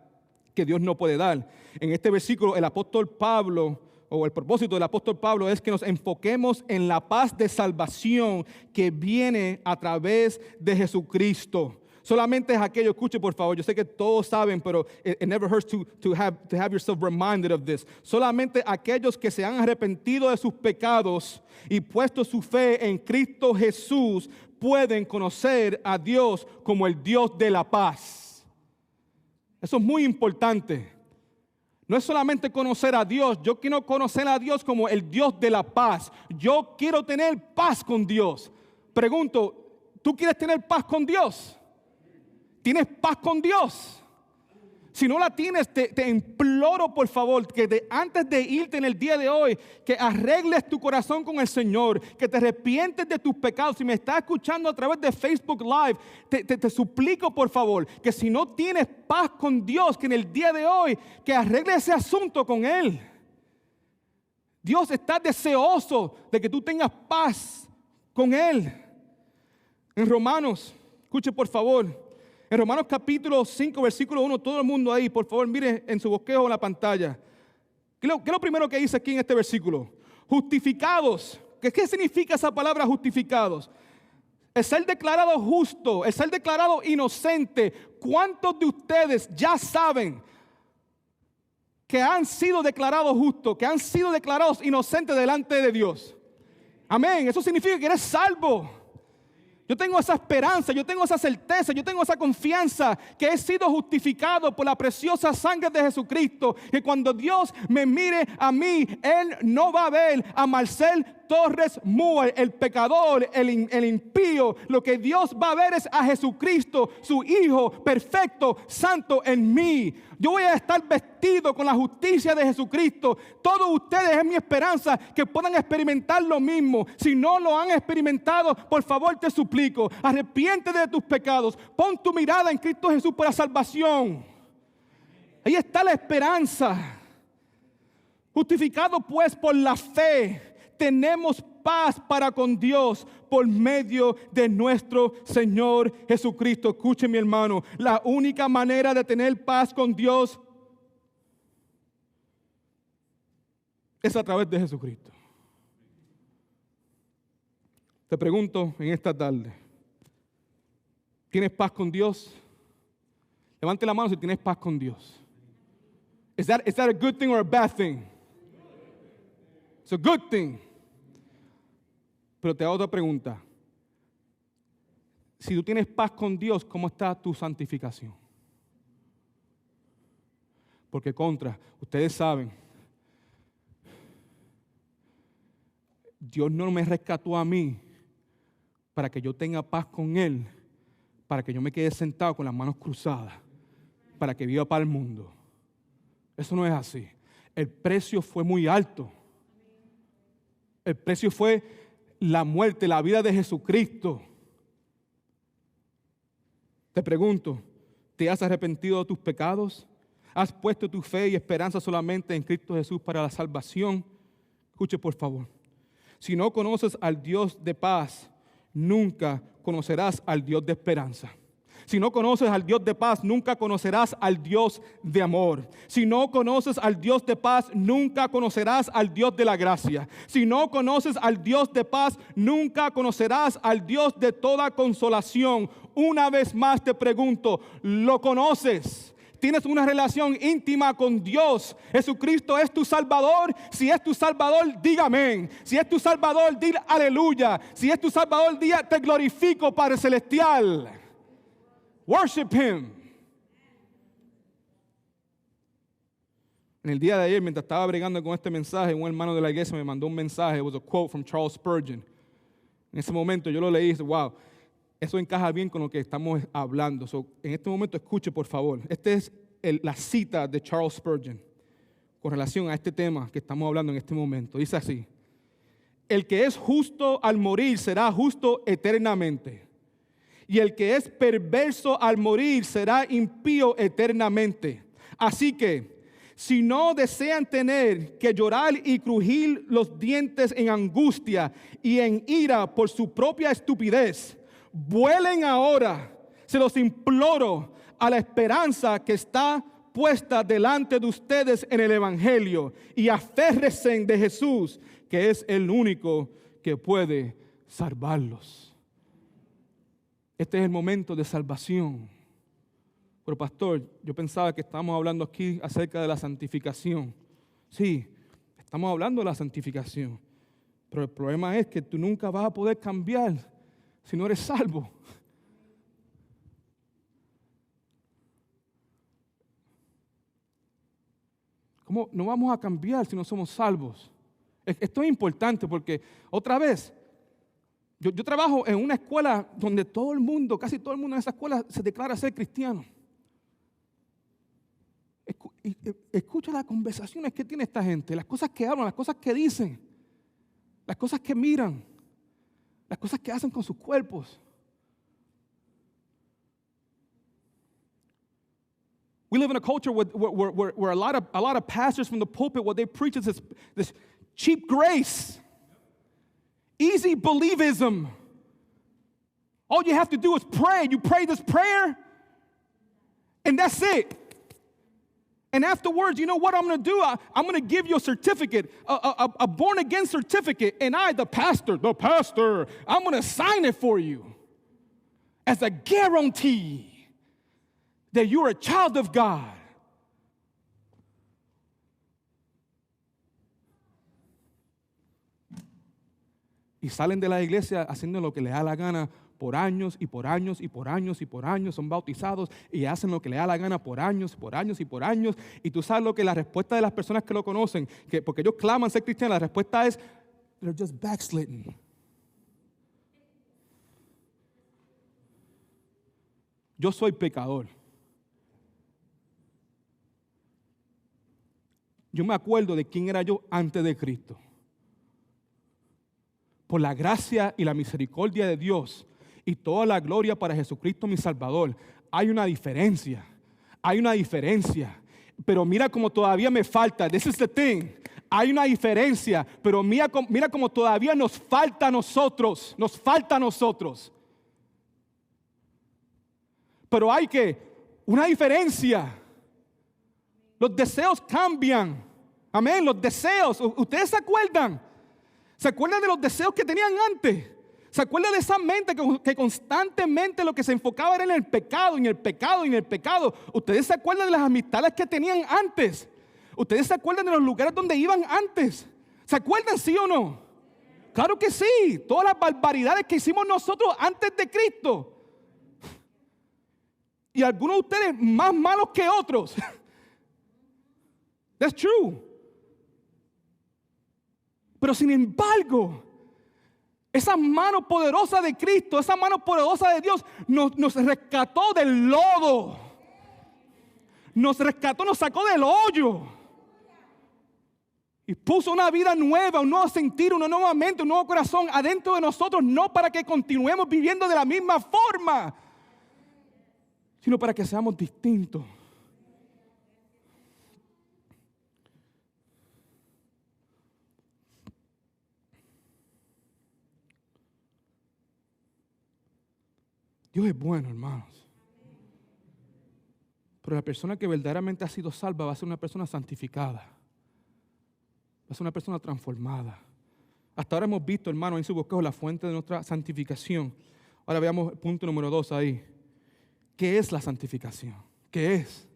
que Dios no puede dar. En este versículo el apóstol Pablo, o el propósito del apóstol Pablo es que nos enfoquemos en la paz de salvación que viene a través de Jesucristo. Solamente es aquello, escuche por favor, yo sé que todos saben, pero it never hurts to have yourself reminded of this. Solamente aquellos que se han arrepentido de sus pecados y puesto su fe en Cristo Jesús pueden conocer a Dios como el Dios de la paz. Eso es muy importante. No es solamente conocer a Dios, yo quiero conocer a Dios como el Dios de la paz. Yo quiero tener paz con Dios. Pregunto, ¿tú quieres tener paz con Dios? ¿Tienes paz con Dios? Si no la tienes, te imploro por favor que antes de irte en el día de hoy, que arregles tu corazón con el Señor, que te arrepientes de tus pecados. Si me estás escuchando a través de Facebook Live, te suplico por favor, que si no tienes paz con Dios, que en el día de hoy, que arregles ese asunto con Él. Dios está deseoso de que tú tengas paz con Él. En Romanos, escuche por favor. En Romanos capítulo 5, versículo 1, todo el mundo ahí, por favor, mire en su bosquejo en la pantalla. ¿Qué es lo primero que dice aquí en este versículo? Justificados. ¿Qué significa esa palabra justificados? El ser declarado justo, el ser declarado inocente. ¿Cuántos de ustedes ya saben que han sido declarados justos, que han sido declarados inocentes delante de Dios? Amén. Eso significa que eres salvo. Yo tengo esa esperanza, yo tengo esa certeza, yo tengo esa confianza que he sido justificado por la preciosa sangre de Jesucristo. Que cuando Dios me mire a mí, Él no va a ver a Marcel Torres Moore, el pecador, el impío. Lo que Dios va a ver es a Jesucristo, su Hijo perfecto, santo en mí. Yo voy a estar vestido con la justicia de Jesucristo. Todos ustedes es mi esperanza que puedan experimentar lo mismo. Si no lo han experimentado, por favor te suplico, arrepiéntete de tus pecados. Pon tu mirada en Cristo Jesús para salvación. Ahí está la esperanza. Justificado pues por la fe, tenemos paz para con Dios por medio de nuestro Señor Jesucristo. Escuche mi hermano, la única manera de tener paz con Dios es a través de Jesucristo. Te pregunto en esta tarde, ¿tienes paz con Dios? Levante la mano si tienes paz con Dios. Is that a good thing or a bad thing? It's a good thing. Pero te hago otra pregunta. Si tú tienes paz con Dios, ¿cómo está tu santificación? Porque ustedes saben, Dios no me rescató a mí para que yo tenga paz con Él, para que yo me quede sentado con las manos cruzadas, para que viva para el mundo. Eso no es así. El precio fue muy alto. El precio fue la muerte, la vida de Jesucristo. Te pregunto, ¿te has arrepentido de tus pecados? ¿Has puesto tu fe y esperanza solamente en Cristo Jesús para la salvación? Escuche por favor. Si no conoces al Dios de paz, nunca conocerás al Dios de esperanza. Si no conoces al Dios de paz, nunca conocerás al Dios de amor. Si no conoces al Dios de paz, nunca conocerás al Dios de la gracia. Si no conoces al Dios de paz, nunca conocerás al Dios de toda consolación. Una vez más te pregunto, ¿lo conoces? ¿Tienes una relación íntima con Dios? ¿Jesucristo es tu Salvador? Si es tu Salvador, diga amén. Si es tu Salvador, di aleluya. Si es tu Salvador, di te glorifico, Padre Celestial. Worship Him. En el día de ayer, mientras estaba bregando con este mensaje, un hermano de la iglesia me mandó un mensaje. It was a quote from Charles Spurgeon. En ese momento yo lo leí y dije, wow, eso encaja bien con lo que estamos hablando. So, en este momento escuche, por favor. Esta es la cita de Charles Spurgeon con relación a este tema que estamos hablando en este momento. Dice así: el que es justo al morir será justo eternamente. Y el que es perverso al morir será impío eternamente. Así que, si no desean tener que llorar y crujir los dientes en angustia y en ira por su propia estupidez, vuelen ahora, se los imploro, a la esperanza que está puesta delante de ustedes en el Evangelio, y aférrense de Jesús, que es el único que puede salvarlos. Este es el momento de salvación. Pero pastor, yo pensaba que estábamos hablando aquí acerca de la santificación. Sí, estamos hablando de la santificación. Pero el problema es que tú nunca vas a poder cambiar si no eres salvo. ¿Cómo no vamos a cambiar si no somos salvos? Esto es importante porque, otra vez, yo trabajo en una escuela donde todo el mundo, casi todo el mundo en esa escuela se declara ser cristiano. Escucha las conversaciones que tiene esta gente, las cosas que hablan, las cosas que dicen, las cosas que miran, las cosas que hacen con sus cuerpos. We live in a culture where a lot of pastors from the pulpit, what they preach is this cheap grace, easy believism. All you have to do is pray. You pray this prayer, and that's it. And afterwards, you know what I'm going to do? I'm going to give you a certificate, a born-again certificate. And the pastor, I'm going to sign it for you as a guarantee that you're a child of God. Y salen de la iglesia haciendo lo que les da la gana por años y por años y por años y por años, son bautizados y hacen lo que les da la gana por años, por años y por años. Y tú sabes lo que la respuesta de las personas que lo conocen, que porque ellos claman ser cristianos, la respuesta es, they're just backsliding. Yo soy pecador. Yo me acuerdo de quién era yo antes de Cristo. Por la gracia y la misericordia de Dios y toda la gloria para Jesucristo mi Salvador, hay una diferencia. Hay una diferencia. Pero mira como todavía me falta. This is the thing. Hay una diferencia. Pero mira como todavía nos falta a nosotros. Nos falta a nosotros. Pero hay una diferencia. Los deseos cambian. Amén. Los deseos. ¿Ustedes se acuerdan? ¿Se acuerdan de los deseos que tenían antes? ¿Se acuerdan de esa mente que constantemente lo que se enfocaba era en el pecado, en el pecado, en el pecado? ¿Ustedes se acuerdan de las amistades que tenían antes? ¿Ustedes se acuerdan de los lugares donde iban antes? ¿Se acuerdan, sí o no? Claro que sí. Todas las barbaridades que hicimos nosotros antes de Cristo. Y algunos de ustedes más malos que otros. That's true. Pero sin embargo, esa mano poderosa de Cristo, esa mano poderosa de Dios nos rescató del lodo. Nos rescató, nos sacó del hoyo. Y puso una vida nueva, un nuevo sentir, una nueva mente, un nuevo corazón adentro de nosotros. No para que continuemos viviendo de la misma forma, sino para que seamos distintos. Dios es bueno, hermanos. Pero la persona que verdaderamente ha sido salva va a ser una persona santificada. Va a ser una persona transformada. Hasta ahora hemos visto, hermanos, en su bosquejo la fuente de nuestra santificación. Ahora veamos el punto número 2 ahí. ¿Qué es la santificación? ¿Qué es?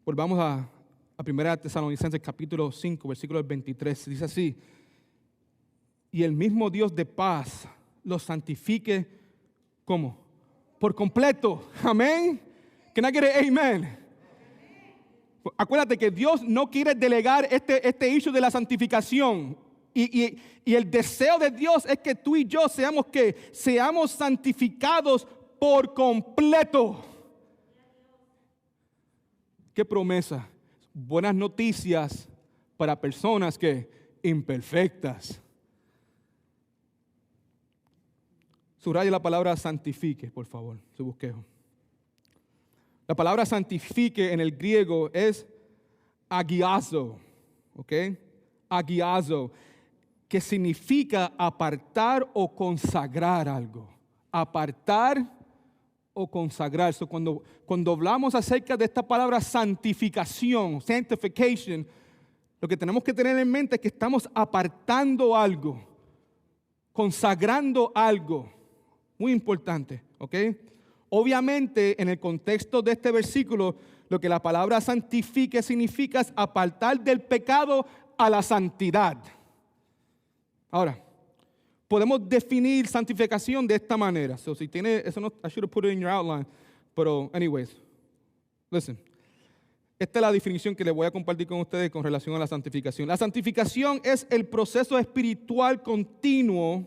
Volvamos a 1 Tesalonicenses capítulo 5, versículo 23. Dice así: y el mismo Dios de paz los santifique, ¿cómo? por completo. Amén. Can I get an amen? Acuérdate que Dios no quiere delegar este issue de la santificación. Y el deseo de Dios es que tú y yo seamos santificados por completo. ¿Qué promesa? Buenas noticias para personas que imperfectas. Subraya la palabra santifique, por favor, su bosquejo. La palabra santifique en el griego es agiazo, ¿ok? Agiazo, que significa apartar o consagrar algo. Apartar o consagrar. So, cuando hablamos acerca de esta palabra santificación, sanctification, lo que tenemos que tener en mente es que estamos apartando algo, consagrando algo. Muy importante, ¿ok? Obviamente, en el contexto de este versículo, lo que la palabra santifique significa es apartar del pecado a la santidad. Ahora, podemos definir santificación de esta manera. So, si tiene, eso no, I should have put it in your outline. Pero, anyways, listen. Esta es la definición que les voy a compartir con ustedes con relación a la santificación. La santificación es el proceso espiritual continuo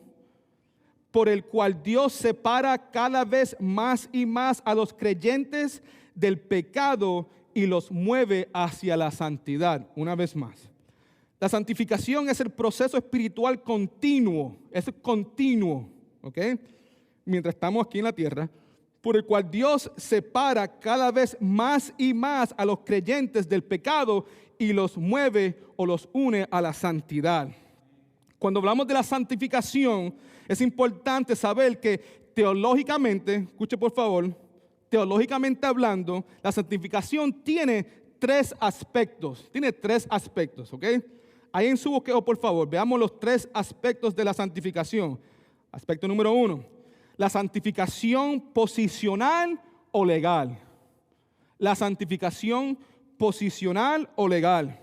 por el cual Dios separa cada vez más y más a los creyentes del pecado y los mueve hacia la santidad. Una vez más. La santificación es el proceso espiritual continuo, ¿ok? Mientras estamos aquí en la tierra, por el cual Dios separa cada vez más y más a los creyentes del pecado y los mueve o los une a la santidad. Cuando hablamos de la santificación, es importante saber que teológicamente, escuche por favor, teológicamente hablando, la santificación tiene tres aspectos, ¿ok? Ahí en su bosquejo, por favor, veamos los tres aspectos de la santificación. Aspecto número 1, la santificación posicional o legal. La santificación posicional o legal.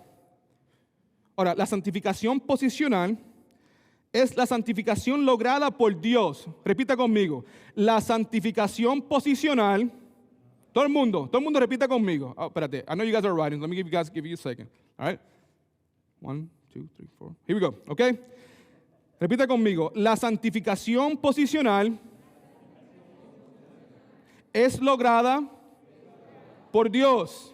Ahora, la santificación posicional es la santificación lograda por Dios. Repita conmigo. La santificación posicional. Todo el mundo repita conmigo. Oh, espérate. I know you guys are writing. Let me give you a second. All right. 1, 2, 3, 4. Here we go. Okay. Repita conmigo. La santificación posicional es lograda por Dios.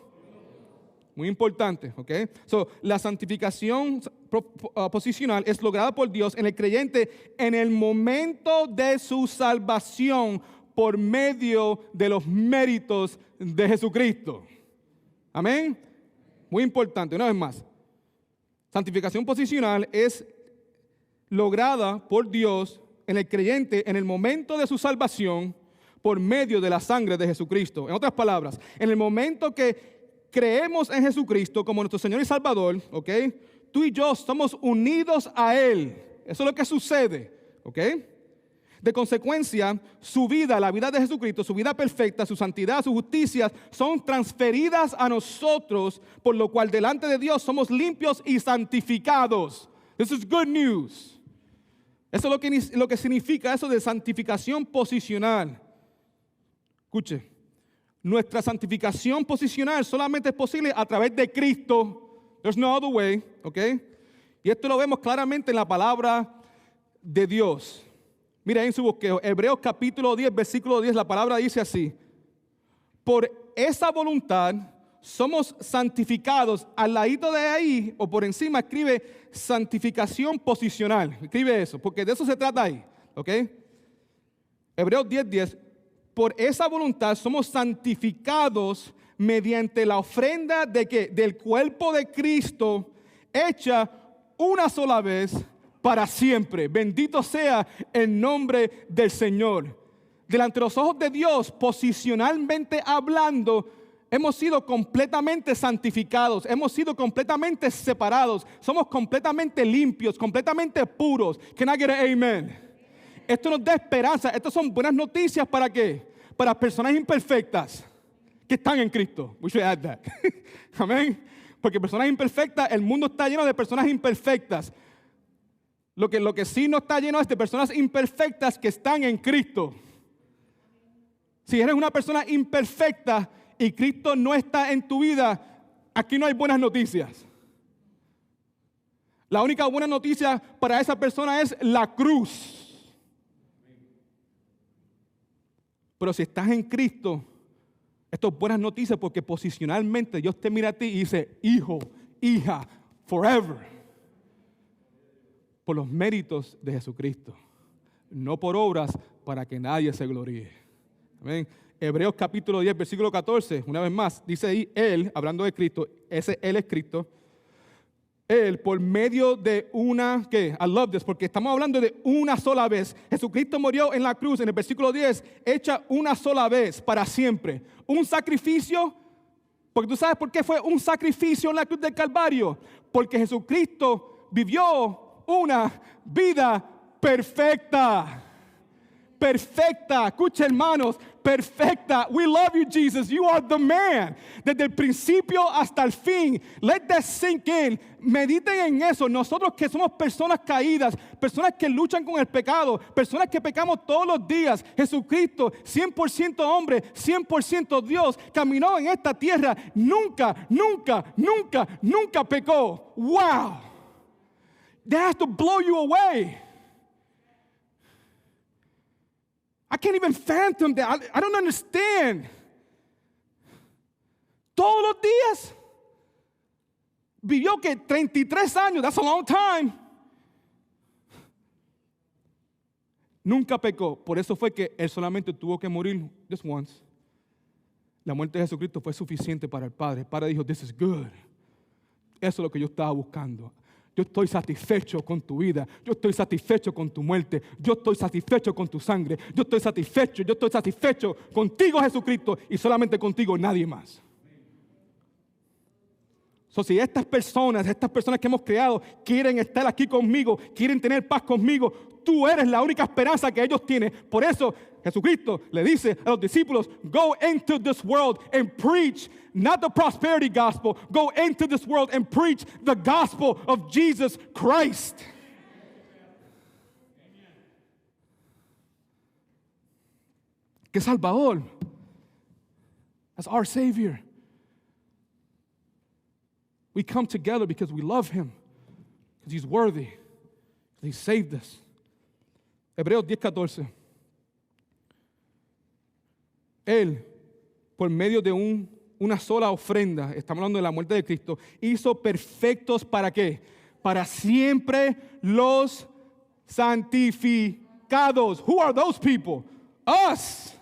Muy importante, ¿ok? So, la santificación posicional es lograda por Dios en el creyente en el momento de su salvación por medio de los méritos de Jesucristo. Amén. Muy importante, una vez más. Santificación posicional es lograda por Dios en el creyente en el momento de su salvación por medio de la sangre de Jesucristo. En otras palabras, en el momento que creemos en Jesucristo como nuestro Señor y Salvador, ¿ok? Tú y yo somos unidos a Él. Eso es lo que sucede, ¿ok? De consecuencia, su vida, la vida de Jesucristo, su vida perfecta, su santidad, su justicia, son transferidas a nosotros, por lo cual delante de Dios somos limpios y santificados. This is good news. Eso es lo que significa eso de santificación posicional. Escuche. Nuestra santificación posicional solamente es posible a través de Cristo. There's no other way, ¿ok? Y esto lo vemos claramente en la palabra de Dios. Mira ahí en su bosquejo, Hebreos capítulo 10, versículo 10, la palabra dice así. Por esa voluntad somos santificados. Al ladito de ahí, o por encima, escribe santificación posicional. Escribe eso, porque de eso se trata ahí, ¿ok? Hebreos 10, 10. Por esa voluntad somos santificados mediante la ofrenda de ¿qué? Del cuerpo de Cristo, hecha una sola vez para siempre. Bendito sea el nombre del Señor. Delante de los ojos de Dios, posicionalmente hablando, hemos sido completamente santificados, hemos sido completamente separados, somos completamente limpios, completamente puros. Can I get an amen? Esto nos da esperanza. Estas son buenas noticias ¿para qué? Para personas imperfectas que están en Cristo. We should add that. Amén. Porque personas imperfectas, el mundo está lleno de personas imperfectas. Lo que sí no está lleno es de personas imperfectas que están en Cristo. Si eres una persona imperfecta y Cristo no está en tu vida, aquí no hay buenas noticias. La única buena noticia para esa persona es la cruz. Pero si estás en Cristo, esto es buenas noticias porque posicionalmente Dios te mira a ti y dice, hijo, hija, forever. Por los méritos de Jesucristo, no por obras para que nadie se gloríe. Amén. Hebreos capítulo 10, versículo 14, una vez más, dice ahí, Él, hablando de Cristo, ese Él es Cristo, Él por medio de una, ¿qué? I love this, porque estamos hablando de una sola vez. Jesucristo murió en la cruz, en el versículo 10, hecha una sola vez, para siempre. Un sacrificio, porque tú sabes por qué fue un sacrificio en la cruz del Calvario. Porque Jesucristo vivió una vida perfecta. Perfecta, escucha hermanos, perfecta. We love you, Jesus. You are the man. Desde el principio hasta el fin. Let that sink in. Mediten en eso. Nosotros que somos personas caídas, personas que luchan con el pecado, personas que pecamos todos los días. Jesucristo, 100% hombre, 100% Dios, caminó en esta tierra. Nunca pecó. Wow. That has to blow you away. I can't even fathom that. I don't understand. Todos los días. Vivió que 33 años. That's a long time. Nunca pecó. Por eso fue que Él solamente tuvo que morir just once. La muerte de Jesucristo fue suficiente para el Padre. El Padre dijo, this is good. Eso es lo que yo estaba buscando. Yo estoy satisfecho con tu vida. Yo estoy satisfecho con tu muerte. Yo estoy satisfecho con tu sangre. Yo estoy satisfecho contigo, Jesucristo, y solamente contigo, nadie más. Si estas personas que hemos creado quieren estar aquí conmigo, quieren tener paz conmigo, tú eres la única esperanza que ellos tienen. Por eso Jesucristo le dice a los discípulos, go into this world and preach, not the prosperity gospel, go into this world and preach the gospel of Jesus Christ. Que Salvador. That's our Savior. We come together because we love Him, because He's worthy, because He saved us. Hebreos 10:14. Él, por medio de una sola ofrenda, estamos hablando de la muerte de Cristo, hizo perfectos ¿para qué? Para siempre los santificados. Who are those people? Us.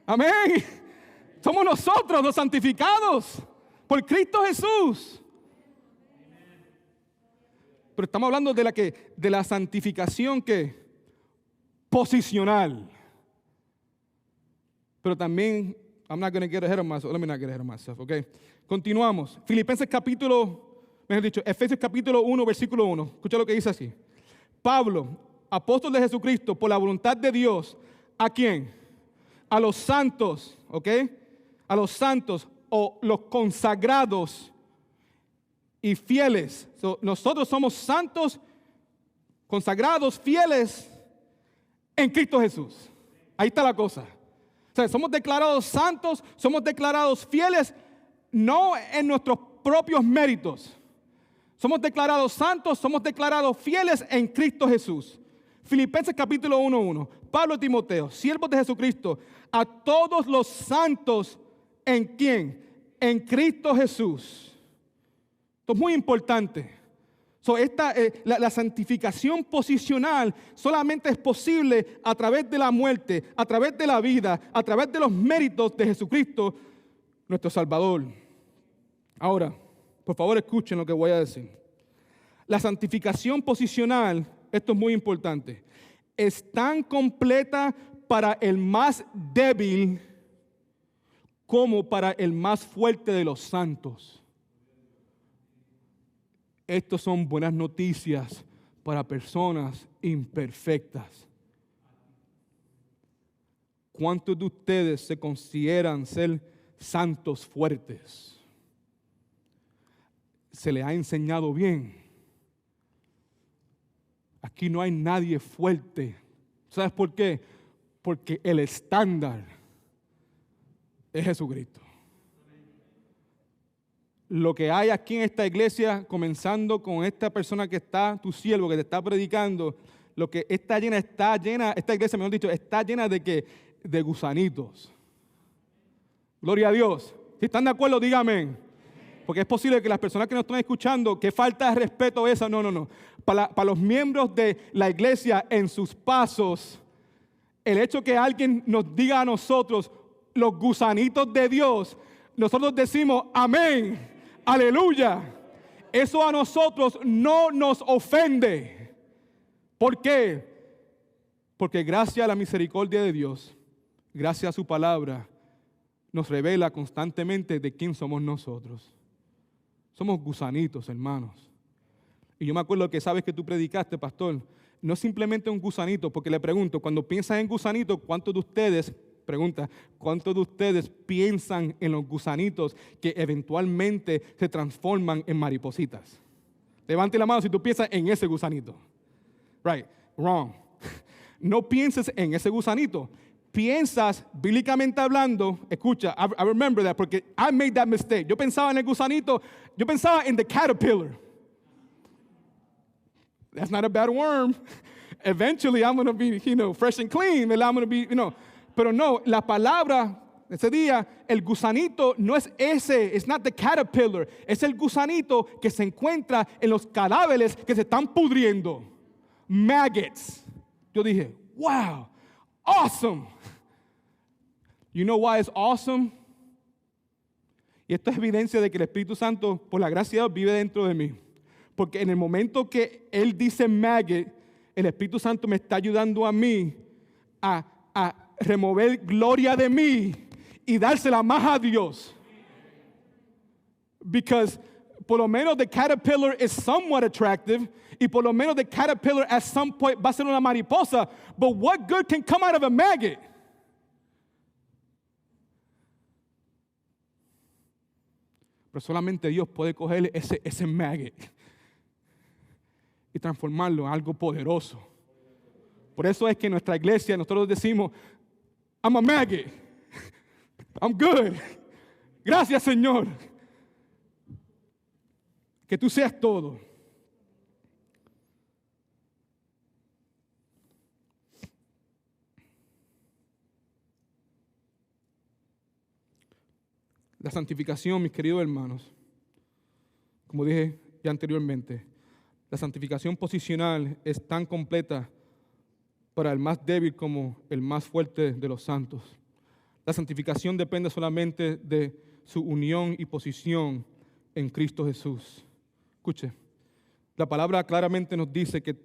Amén. Somos nosotros los santificados por Cristo Jesús. Pero estamos hablando de la santificación que posicional. Pero también, I'm not going to get ahead of myself. Let me not get ahead of myself, okay? Continuamos. Efesios capítulo 1, versículo 1. Escucha lo que dice así. Pablo, apóstol de Jesucristo, por la voluntad de Dios, ¿a quién? A los santos, ¿ok? A los santos o los consagrados y fieles. Nosotros somos santos, consagrados, fieles en Cristo Jesús. Ahí está la cosa. O sea, somos declarados santos, somos declarados fieles, no en nuestros propios méritos. Somos declarados santos, somos declarados fieles en Cristo Jesús. Filipenses capítulo 1:1. Pablo y Timoteo, siervos de Jesucristo, a todos los santos, ¿en quién? En Cristo Jesús. Esto es muy importante. La santificación posicional solamente es posible a través de la muerte, a través de la vida, a través de los méritos de Jesucristo, nuestro Salvador. Ahora, por favor, escuchen lo que voy a decir. La santificación posicional, esto es muy importante, es tan completa para el más débil como para el más fuerte de los santos. Estas son buenas noticias para personas imperfectas. ¿Cuántos de ustedes se consideran ser santos fuertes? Se les ha enseñado bien. Aquí no hay nadie fuerte. ¿Sabes por qué? Porque el estándar es Jesucristo. Lo que hay aquí en esta iglesia, comenzando con esta persona que está, tu siervo, que te está predicando, lo que está llena, esta iglesia, mejor dicho, está llena de que de gusanitos. Gloria a Dios. Si están de acuerdo, díganme. Porque es posible que las personas que nos están escuchando, que falta de respeto esa, no. Para los miembros de la iglesia en sus pasos, el hecho que alguien nos diga a nosotros los gusanitos de Dios, nosotros decimos amén. Aleluya. Eso a nosotros no nos ofende. ¿Por qué? Porque gracias a la misericordia de Dios, gracias a su palabra, nos revela constantemente de quién somos nosotros. Somos gusanitos, hermanos. Y yo me acuerdo que sabes que tú predicaste, pastor, no es simplemente un gusanito, porque le pregunto, cuando piensas en gusanito, ¿cuántos de ustedes piensan en los gusanitos que eventualmente se transforman en maripositas? Levante la mano si tú piensas en ese gusanito. Right, wrong. No pienses en ese gusanito. Piensas, bíblicamente hablando, escucha, I remember that, porque I made that mistake. Yo pensaba en el gusanito, yo pensaba en the caterpillar. That's not a bad worm. Eventually I'm going to be, fresh and clean. I'm going to be, Pero no, la palabra, ese día, el gusanito no es ese, it's not the caterpillar. Es el gusanito que se encuentra en los cadáveres que se están pudriendo. Maggots. Yo dije, wow, awesome. You know why it's awesome? Y esto es evidencia de que el Espíritu Santo, por la gracia de Dios, vive dentro de mí. Porque en el momento que Él dice maggot, el Espíritu Santo me está ayudando a mí a remover gloria de mí y dársela más a Dios. Because por lo menos the caterpillar is somewhat attractive y por lo menos the caterpillar at some point va a ser una mariposa. But what good can come out of a maggot? Pero solamente Dios puede coger ese maggot y transformarlo en algo poderoso. Por eso es que en nuestra iglesia nosotros decimos, I'm a maggot. I'm good. Gracias, Señor. Que tú seas todo. La santificación, mis queridos hermanos, como dije ya anteriormente, la santificación posicional es tan completa para el más débil como el más fuerte de los santos. La santificación depende solamente de su unión y posición en Cristo Jesús. Escuche, la palabra claramente nos dice que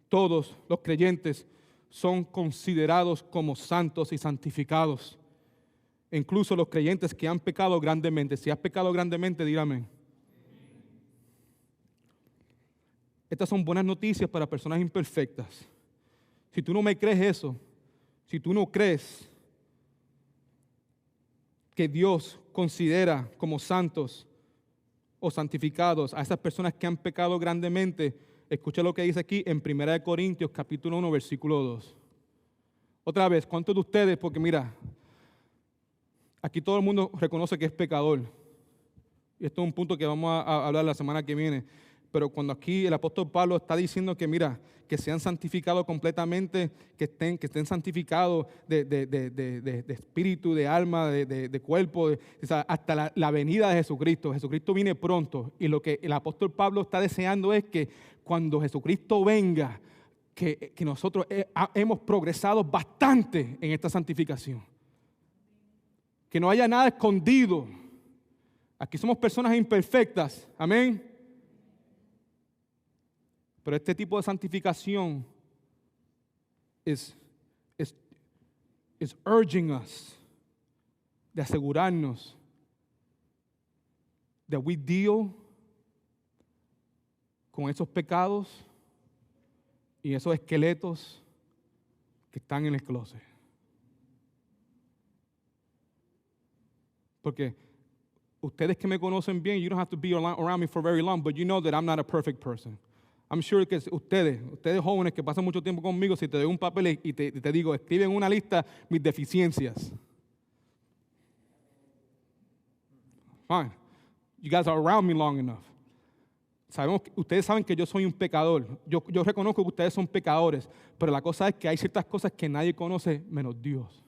todos los creyentes son considerados como santos y santificados. Incluso los creyentes que han pecado grandemente. Si has pecado grandemente, dígame. Estas son buenas noticias para personas imperfectas. Si tú no me crees eso, si tú no crees que Dios considera como santos o santificados a esas personas que han pecado grandemente, escucha lo que dice aquí en 1 Corintios capítulo 1, versículo 2. Otra vez, ¿cuántos de ustedes? Porque mira, aquí todo el mundo reconoce que es pecador. Y esto es un punto que vamos a hablar la semana que viene. Pero cuando aquí el apóstol Pablo está diciendo que mira, que sean santificados completamente, que estén santificados de espíritu, de alma, de cuerpo, o sea, hasta la venida de Jesucristo. Jesucristo viene pronto y lo que el apóstol Pablo está deseando es que cuando Jesucristo venga, que nosotros hemos progresado bastante en esta santificación. Que no haya nada escondido. Aquí somos personas imperfectas. Amén. Pero este tipo de santificación is urging us de asegurarnos that we deal con esos pecados y esos esqueletos que están en el closet. Porque ustedes que me conocen bien, you don't have to be around me for very long, but you know that I'm not a perfect person. I'm sure que ustedes jóvenes que pasan mucho tiempo conmigo, si te doy un papel y te digo, escribe en una lista mis deficiencias. Fine. You guys are around me long enough. Ustedes saben que yo soy un pecador. Yo reconozco que ustedes son pecadores, pero la cosa es que hay ciertas cosas que nadie conoce menos Dios.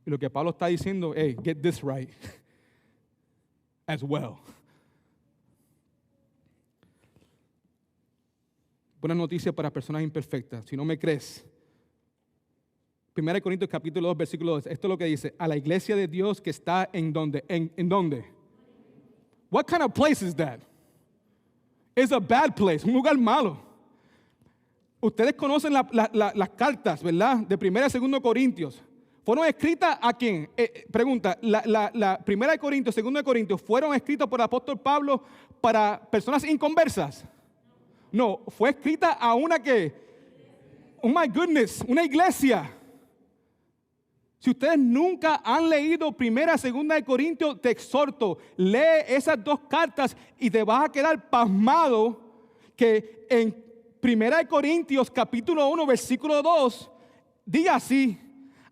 Y lo que Pablo está diciendo, hey, get this right as well. Buena noticia para personas imperfectas. Si no me crees, 1 Corintios capítulo 2, versículo 2, esto es lo que dice, a la iglesia de Dios que está ¿en dónde? ¿En dónde? What kind of place is that? It's a bad place, un lugar malo. Ustedes conocen las cartas, ¿verdad? De 1 y 2 Corintios. ¿Fueron escritas a quién? Pregunta, la 1 Corintios, 2 Corintios, ¿fueron escritas por el apóstol Pablo para personas inconversas? No, fue escrita a una que, oh my goodness, una iglesia. Si ustedes nunca han leído 1 y 2 Corintios, te exhorto, lee esas dos cartas y te vas a quedar pasmado que en 1 Corintios capítulo 1 versículo 2 diga así,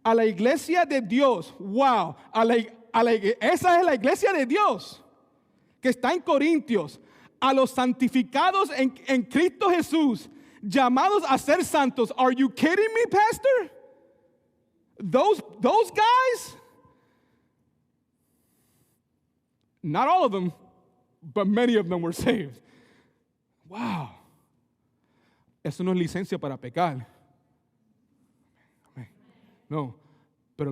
a la iglesia de Dios, wow, esa es la iglesia de Dios que está en Corintios, a los santificados en Cristo Jesús, llamados a ser santos. Are you kidding me, pastor? Those guys, not all of them, but many of them were saved. Wow. Eso no es licencia para pecar. No, pero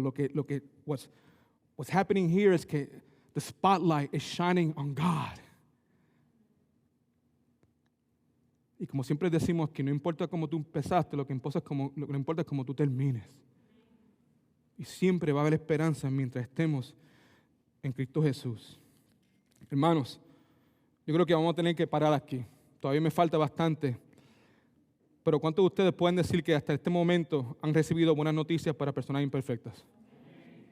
what's happening here is que the spotlight is shining on God. Y como siempre decimos que no importa cómo tú empezaste, lo que importa es cómo tú termines. Y siempre va a haber esperanza mientras estemos en Cristo Jesús. Hermanos, yo creo que vamos a tener que parar aquí. Todavía me falta bastante. Pero ¿cuántos de ustedes pueden decir que hasta este momento han recibido buenas noticias para personas imperfectas?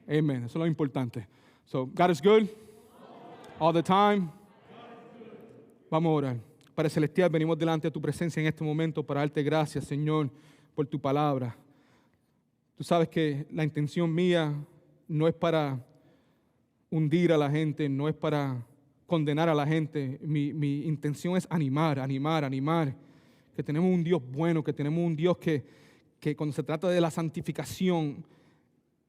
Amen. Eso es lo importante. So, God is good. All the time. Vamos a orar. Padre Celestial, venimos delante de tu presencia en este momento para darte gracias, Señor, por tu palabra. Tú sabes que la intención mía no es para hundir a la gente, no es para condenar a la gente. Mi intención es animar. Que tenemos un Dios bueno, que tenemos un Dios que cuando se trata de la santificación,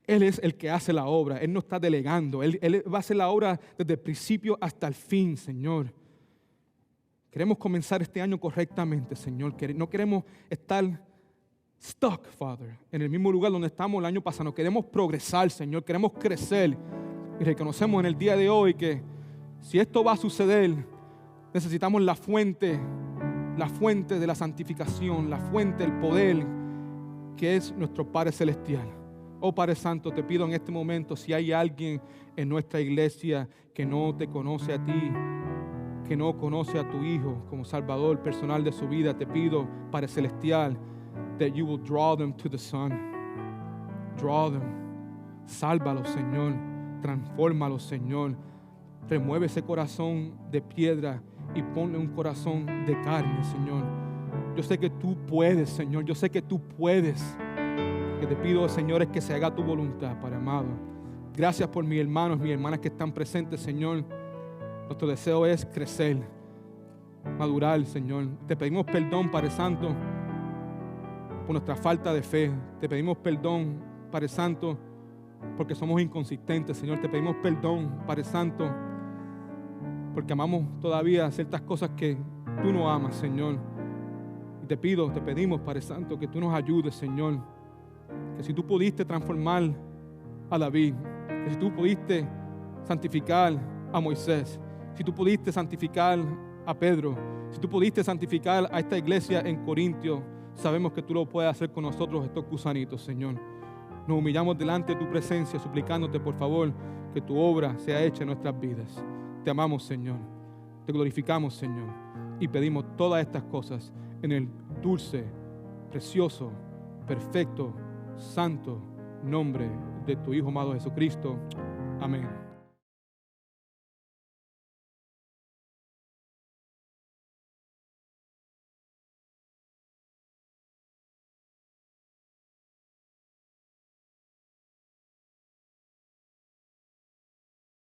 Él es el que hace la obra. Él no está delegando. Él va a hacer la obra desde el principio hasta el fin, Señor. Queremos comenzar este año correctamente, Señor. No queremos estar stuck, Father, en el mismo lugar donde estamos el año pasado. Queremos progresar, Señor. Queremos crecer. Y reconocemos en el día de hoy que si esto va a suceder, necesitamos la fuente de la santificación, la fuente del poder, que es nuestro Padre Celestial. Oh Padre Santo, te pido en este momento, si hay alguien en nuestra iglesia que no te conoce a ti, que no conoce a tu Hijo como Salvador personal de su vida, te pido, Padre Celestial, that you will draw them to the Son. Draw them. Sálvalos, Señor. Transfórmalos, Señor. Remueve ese corazón de piedra y ponle un corazón de carne, Señor. Yo sé que tú puedes, Señor. Yo sé que tú puedes. Que te pido, Señor, es que se haga tu voluntad, Padre amado. Gracias por mis hermanos, mis hermanas que están presentes, Señor. Nuestro deseo es crecer, madurar, Señor. Te pedimos perdón, Padre Santo, por nuestra falta de fe. Te pedimos perdón, Padre Santo, porque somos inconsistentes, Señor. Te pedimos perdón, Padre Santo, porque amamos todavía ciertas cosas que tú no amas, Señor. Y te pedimos, Padre Santo, que tú nos ayudes, Señor. Que si tú pudiste transformar a David, que si tú pudiste santificar a Moisés, si tú pudiste santificar a Pedro, si tú pudiste santificar a esta iglesia en Corintios, sabemos que tú lo puedes hacer con nosotros, estos gusanitos, Señor. Nos humillamos delante de tu presencia, suplicándote, por favor, que tu obra sea hecha en nuestras vidas. Te amamos, Señor. Te glorificamos, Señor. Y pedimos todas estas cosas en el dulce, precioso, perfecto, santo nombre de tu Hijo amado Jesucristo. Amén.